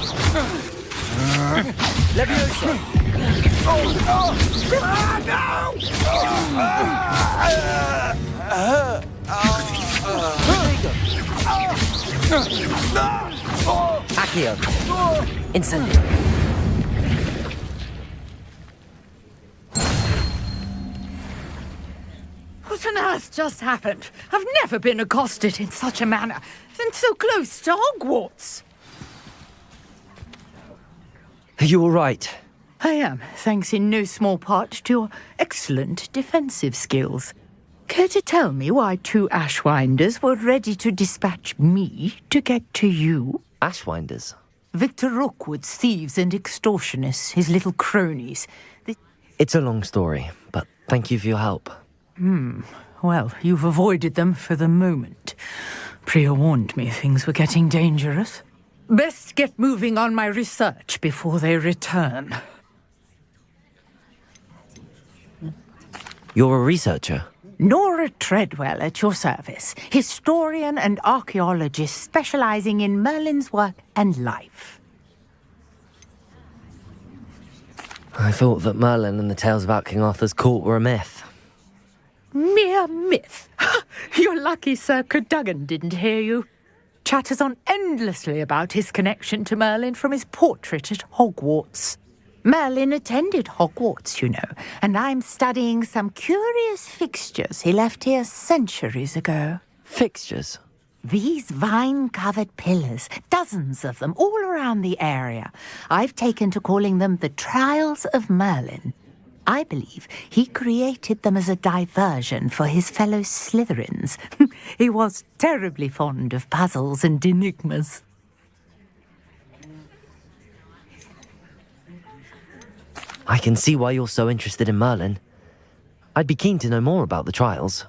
Leviosa! Accio! Incendio! What on earth just happened? I've never been accosted in such a manner, and so close to Hogwarts. Are you all right? I am, thanks in no small part to your excellent defensive skills. Care to tell me why two Ashwinders were ready to dispatch me to get to you? Ashwinders? Victor Rookwood's thieves and extortionists, his little cronies. It's a long story, but thank you for your help. Well, you've avoided them for the moment. Priya warned me things were getting dangerous. Best get moving on my research before they return. You're a researcher? Nora Treadwell at your service, historian and archaeologist specializing in Merlin's work and life. I thought that Merlin and the tales about King Arthur's court were a myth. mere myth. You're lucky Sir Cadogan didn't hear you. Chatters on endlessly about his connection to Merlin from his portrait at Hogwarts. Merlin attended Hogwarts, you know, and I'm studying some curious fixtures he left here centuries ago. Fixtures? These vine-covered pillars, dozens of them, all around the area. I've taken to calling them the Trials of Merlin. I believe he created them as a diversion for his fellow Slytherins. He was terribly fond of puzzles and enigmas. I can see why you're so interested in Merlin. I'd be keen to know more about the trials.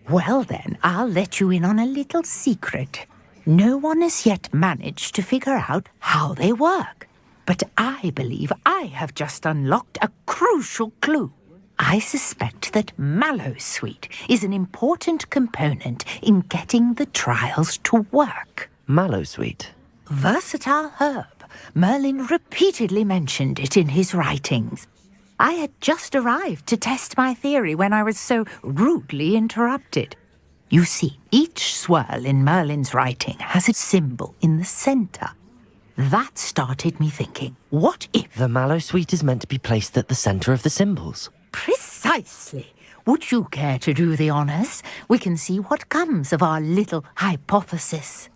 Well then, I'll let you in on a little secret. No one has yet managed to figure out how they work. But I believe I have just unlocked a crucial clue. I suspect that Mallowsweet is an important component in getting the trials to work. Mallowsweet? Versatile herb. Merlin repeatedly mentioned it in his writings. I had just arrived to test my theory when I was so rudely interrupted. You see, each swirl in Merlin's writing has a symbol in the center. That started me thinking, what if... The Mallowsweet is meant to be placed at the center of the symbols. Precisely. Would you care to do the honors? We can see what comes of our little hypothesis.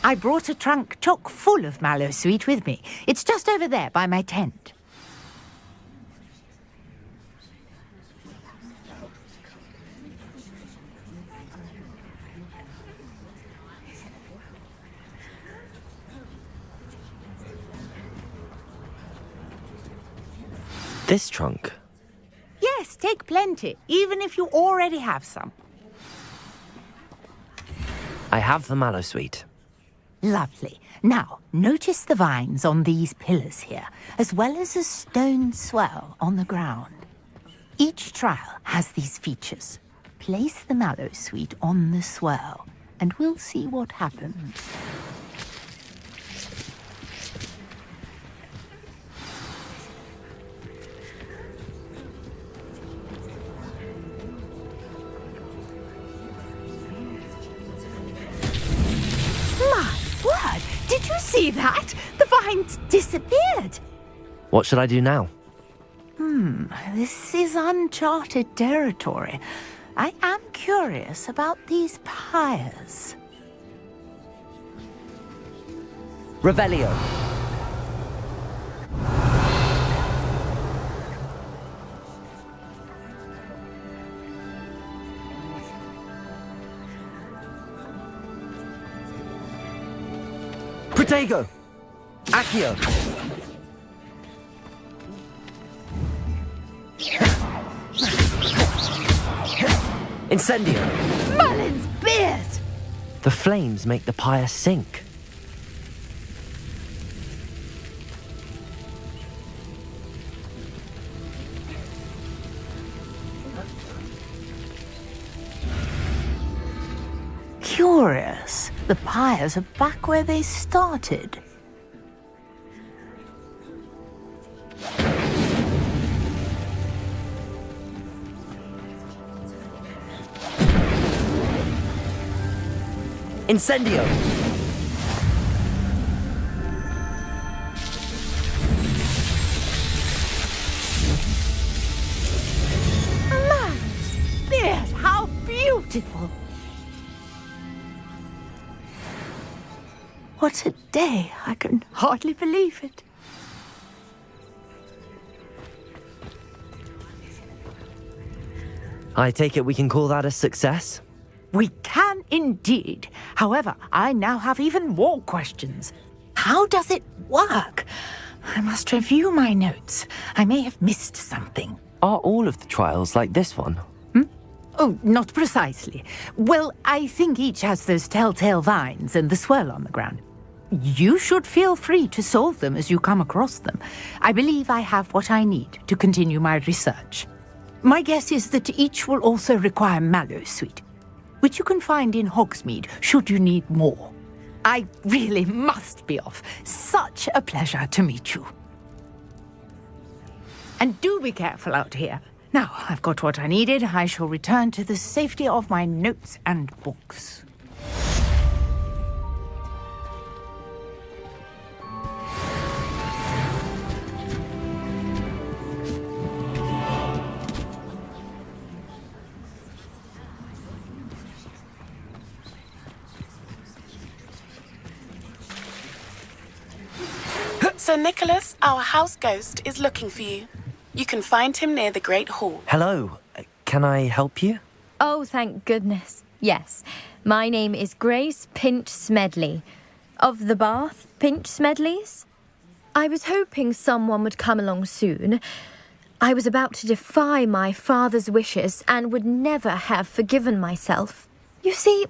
I brought a trunk chock full of Mallowsweet with me. It's just over there by my tent. This trunk? Yes, take plenty, even if you already have some. I have the Mallowsweet. Lovely. Now, notice the vines on these pillars here, as well as a stone swell on the ground. Each trial has these features. Place the Mallowsweet on the swell, and we'll see what happens. Did you see that? The vines disappeared. What should I do now? This is uncharted territory. I am curious about these pyres. Revelio. Protego! Accio! Incendio! Merlin's beard! The flames make the pyre sink. Curious. The pyres are back where they started. Incendio! Merlin's beard! How beautiful! What a day! I can hardly believe it. I take it we can call that a success? We can indeed. However, I now have even more questions. How does it work? I must review my notes. I may have missed something. Are all of the trials like this one? Oh, not precisely. Well, I think each has those telltale vines and the swirl on the ground. You should feel free to solve them as you come across them. I believe I have what I need to continue my research. My guess is that each will also require Mallowsweet, which you can find in Hogsmeade should you need more. I really must be off. Such a pleasure to meet you. And do be careful out here. Now I've got what I needed. I shall return to the safety of my notes and books. Sir Nicholas, our house ghost, is looking for you. You can find him near the Great Hall. Hello. Can I help you? Oh, thank goodness. Yes. My name is Grace Pinch Smedley. Of the Bath Pinch Smedleys. I was hoping someone would come along soon. I was about to defy my father's wishes and would never have forgiven myself. You see,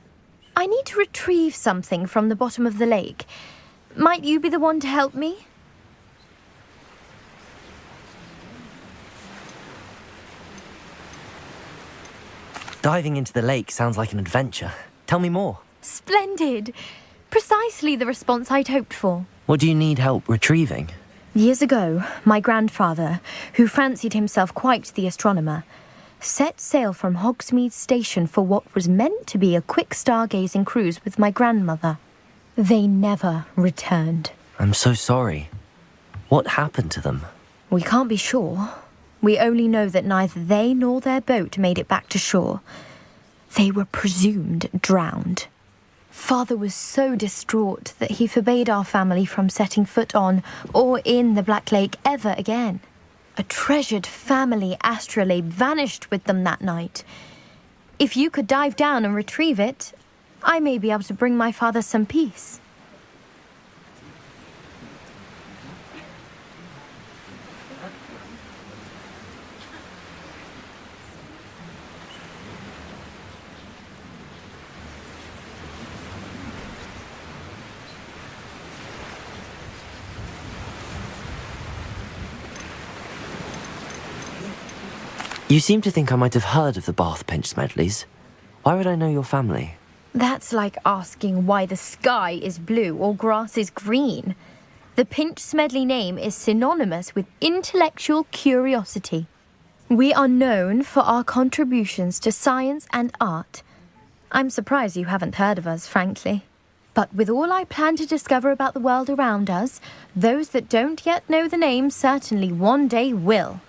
I need to retrieve something from the bottom of the lake. Might you be the one to help me? Diving into the lake sounds like an adventure. Tell me more. Splendid! Precisely the response I'd hoped for. What do you need help retrieving? Years ago, my grandfather, who fancied himself quite the astronomer, set sail from Hogsmeade Station for what was meant to be a quick stargazing cruise with my grandmother. They never returned. I'm so sorry. What happened to them? We can't be sure. We only know that neither they nor their boat made it back to shore. They were presumed drowned. Father was so distraught that he forbade our family from setting foot on or in the Black Lake ever again. A treasured family astrolabe vanished with them that night. If you could dive down and retrieve it, I may be able to bring my father some peace. You seem to think I might have heard of the Bath Pinch Smedleys. Why would I know your family? That's like asking why the sky is blue or grass is green. The Pinch Smedley name is synonymous with intellectual curiosity. We are known for our contributions to science and art. I'm surprised you haven't heard of us, frankly. But with all I plan to discover about the world around us, those that don't yet know the name certainly one day will.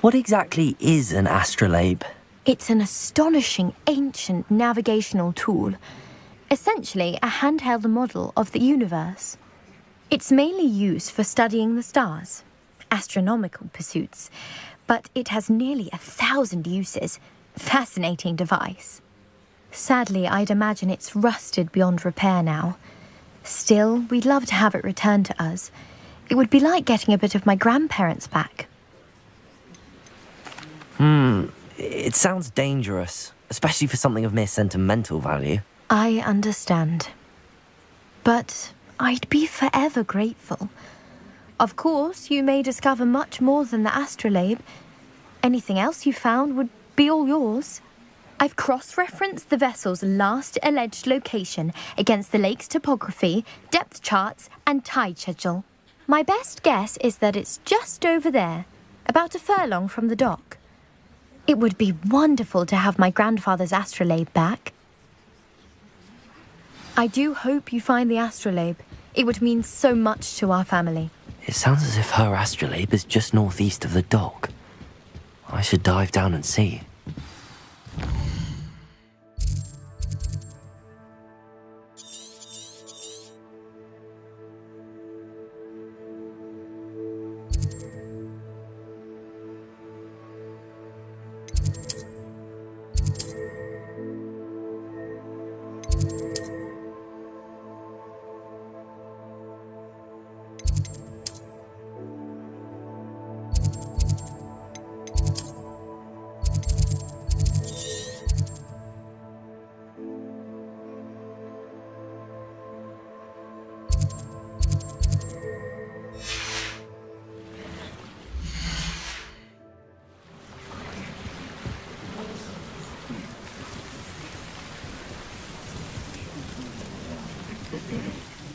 What exactly is an astrolabe? It's an astonishing ancient navigational tool. Essentially a handheld model of the universe. It's mainly used for studying the stars, astronomical pursuits, but it has nearly 1,000 uses. Fascinating device. Sadly, I'd imagine it's rusted beyond repair now. Still, we'd love to have it returned to us. It would be like getting a bit of my grandparents back. It sounds dangerous, especially for something of mere sentimental value. I understand. But I'd be forever grateful. Of course, you may discover much more than the astrolabe. Anything else you found would be all yours. I've cross-referenced the vessel's last alleged location against the lake's topography, depth charts, and tide schedule. My best guess is that it's just over there, about a furlong from the dock. It would be wonderful to have my grandfather's astrolabe back. I do hope you find the astrolabe. It would mean so much to our family. It sounds as if her astrolabe is just northeast of the dock. I should dive down and see.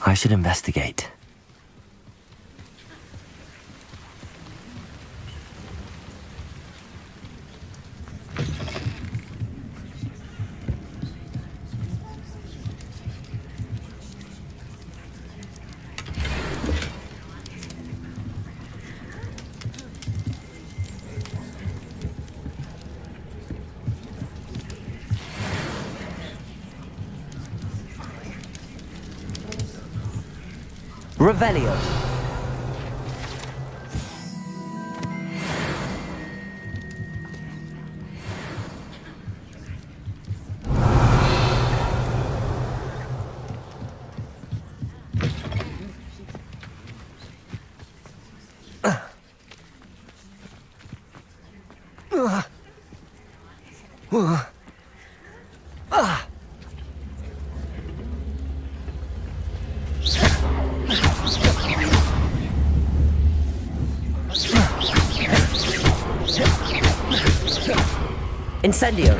I should investigate. Revelio. Incendio.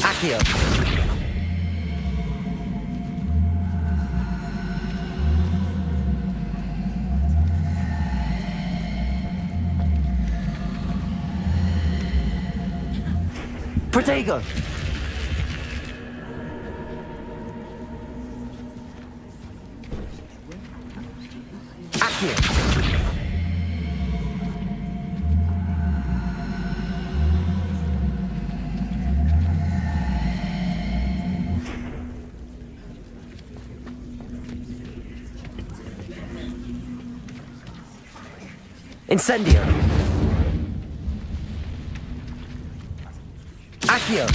Accio. Protego. Accio. Incendio. Accio.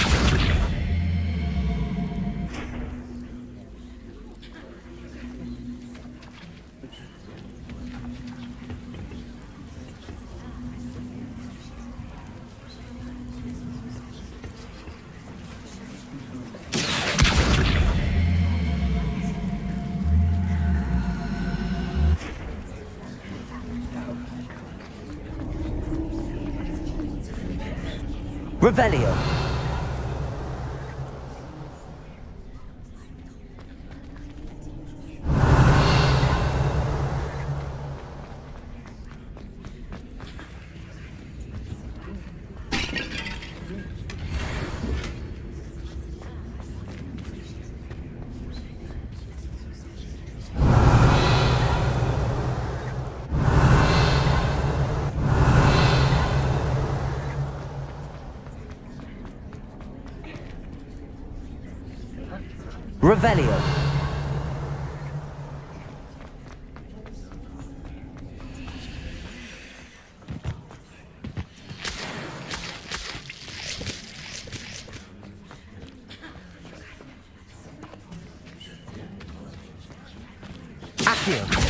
Revelio. Revelio. Accio.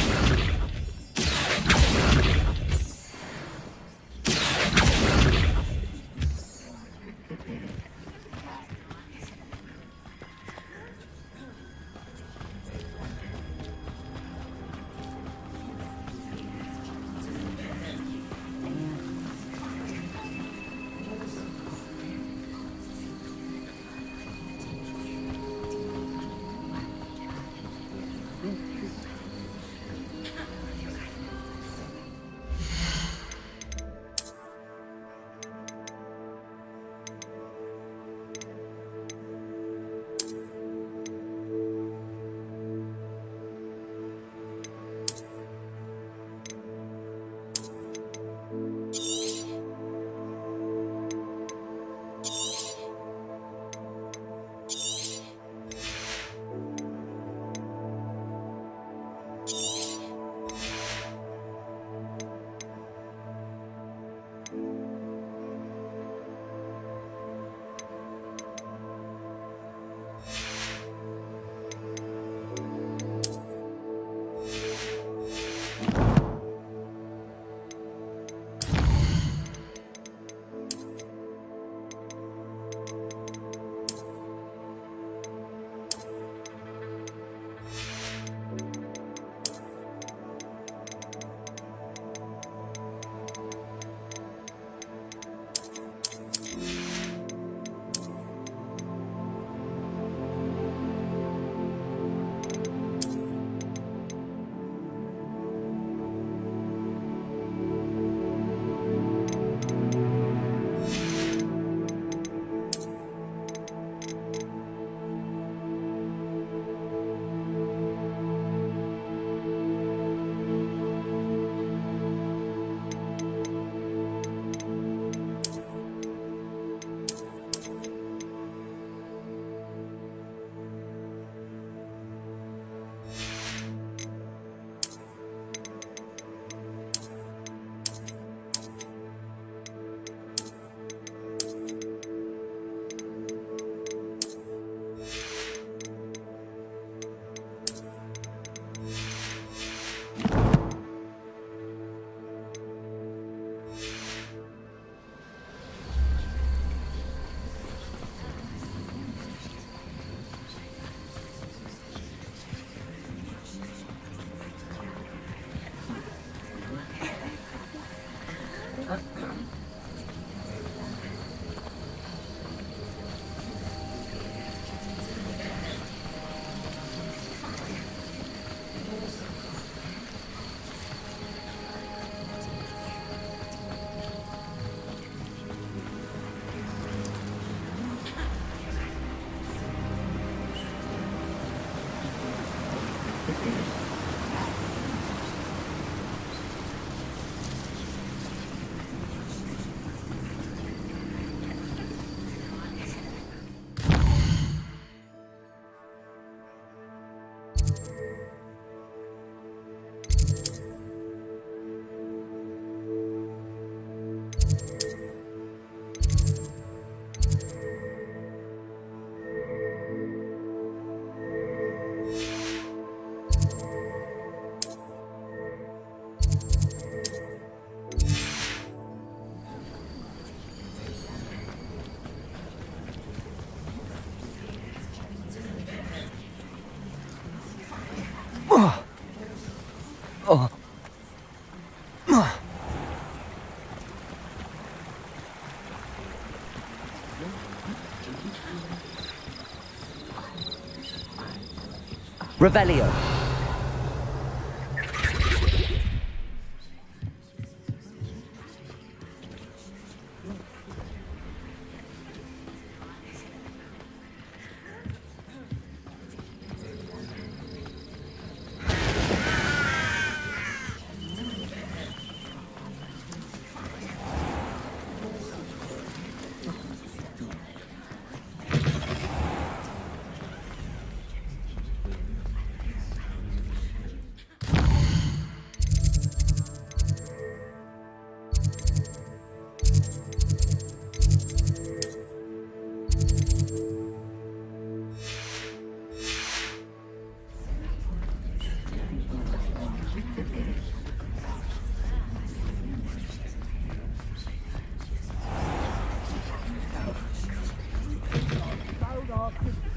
Revelio.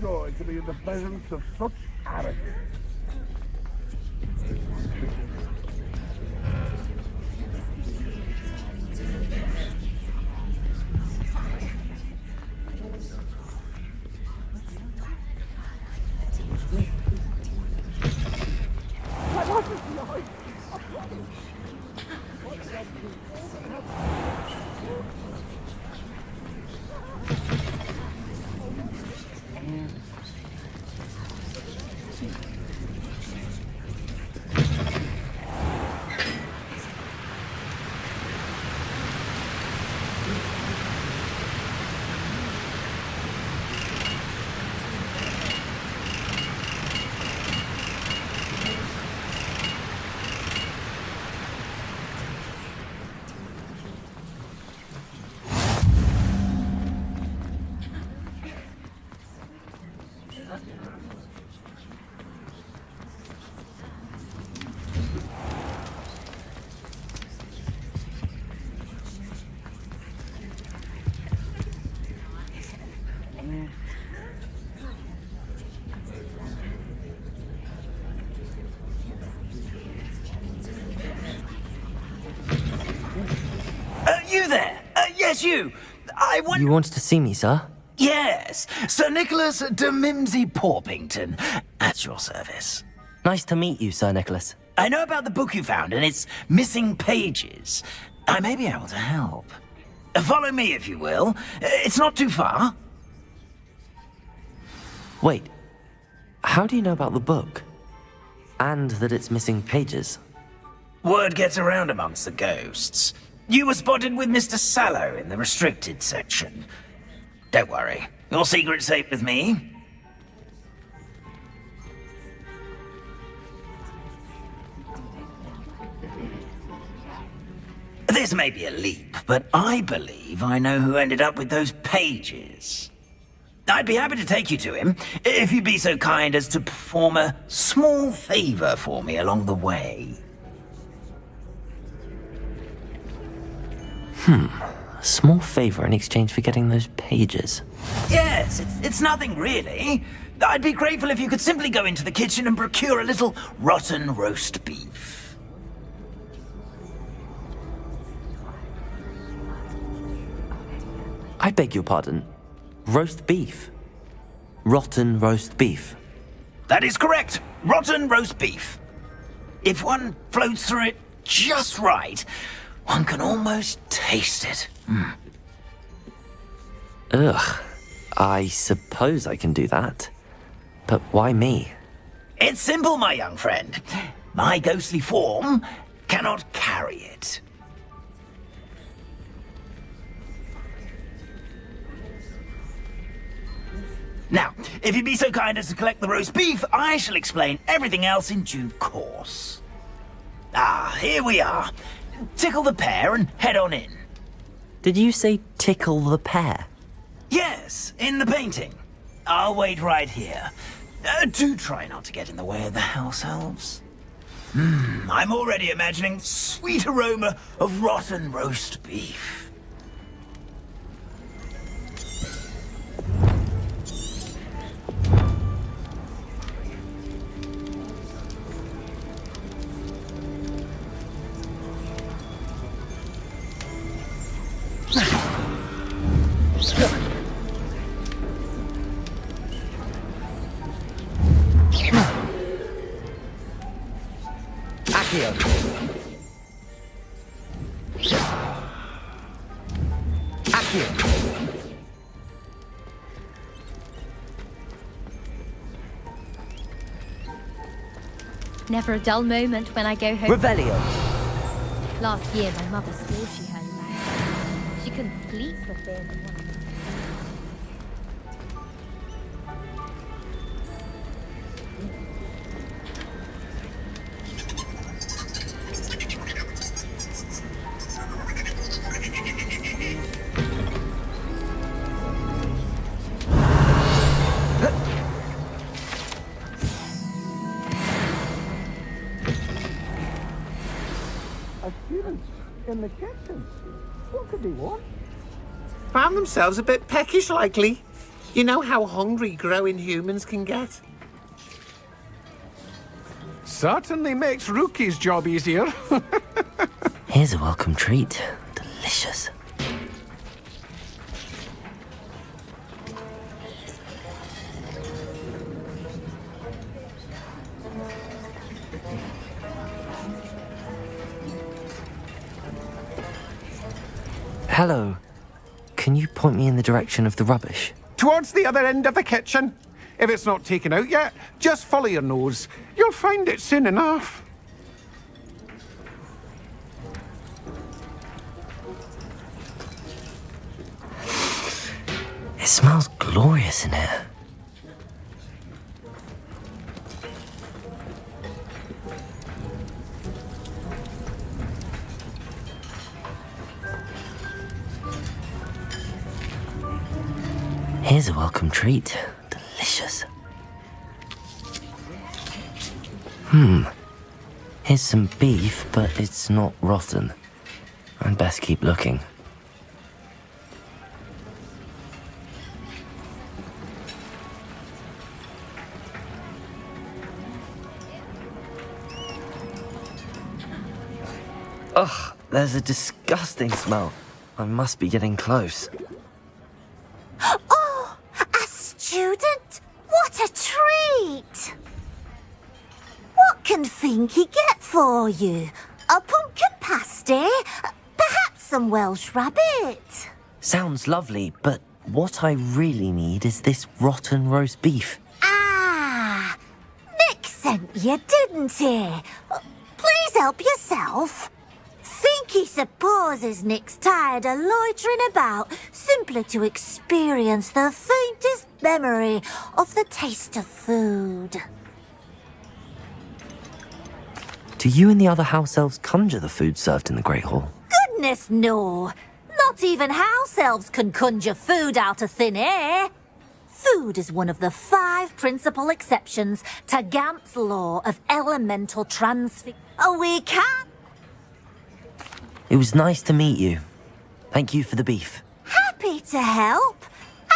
Joy to be in the presence of such arrogance. You there? Yes, you. You wanted to see me, sir? Yes, Sir Nicholas de Mimsy Porpington, at your service. Nice to meet you, Sir Nicholas. I know about the book you found and its missing pages. I may be able to help. Follow me, if you will. It's not too far. Wait, how do you know about the book? And that it's missing pages? Word gets around amongst the ghosts. You were spotted with Mr. Sallow in the restricted section. Don't worry, your secret's safe with me. This may be a leap, but I believe I know who ended up with those pages. I'd be happy to take you to him, if you'd be so kind as to perform a small favor for me along the way. A small favor in exchange for getting those pages. Yes, it's nothing really. I'd be grateful if you could simply go into the kitchen and procure a little rotten roast beef. I beg your pardon. Roast beef. Rotten roast beef. That is correct. Rotten roast beef. If one floats through it just right, one can almost taste it. Ugh. I suppose I can do that. But why me? It's simple, my young friend. My ghostly form cannot carry it. Now, if you'd be so kind as to collect the roast beef, I shall explain everything else in due course. Ah, here we are. Tickle the pear and head on in. Did you say tickle the pear? Yes, in the painting. I'll wait right here. Do try not to get in the way of the house elves. I'm already imagining sweet aroma of rotten roast beef. you. Never a dull moment when I go home. Revelio. Last year, my mother swore she heard that. She couldn't sleep for fear of one. Students in the kitchen. What could they want? Found themselves a bit peckish, likely. You know how hungry growing humans can get. Certainly makes Rookie's job easier. Here's a welcome treat. Delicious. Hello. Can you point me in the direction of the rubbish? Towards the other end of the kitchen. If it's not taken out yet, just follow your nose. You'll find it soon enough. It smells glorious in here. Here's a welcome treat. Delicious. Here's some beef, but it's not rotten. I'd best keep looking. Ugh, there's a disgusting smell. I must be getting close. Oh, a student? What a treat! What can Finky get for you? A pumpkin pasty? Perhaps some Welsh rabbit? Sounds lovely, but what I really need is this rotten roast beef. Ah, Nick sent you, didn't he? Please help yourself. Finky supposes Nick's tired of loitering about simply to experience the faintest memory of the taste of food. Do you and the other house elves conjure the food served in the Great Hall? Goodness, no. Not even house elves can conjure food out of thin air. Food is one of the 5 principal exceptions to Gamp's law of elemental transfer. Oh, we can't. It was nice to meet you. Thank you for the beef. Happy to help.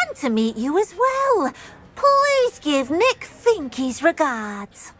And to meet you as well. Please give Nick Finky's regards.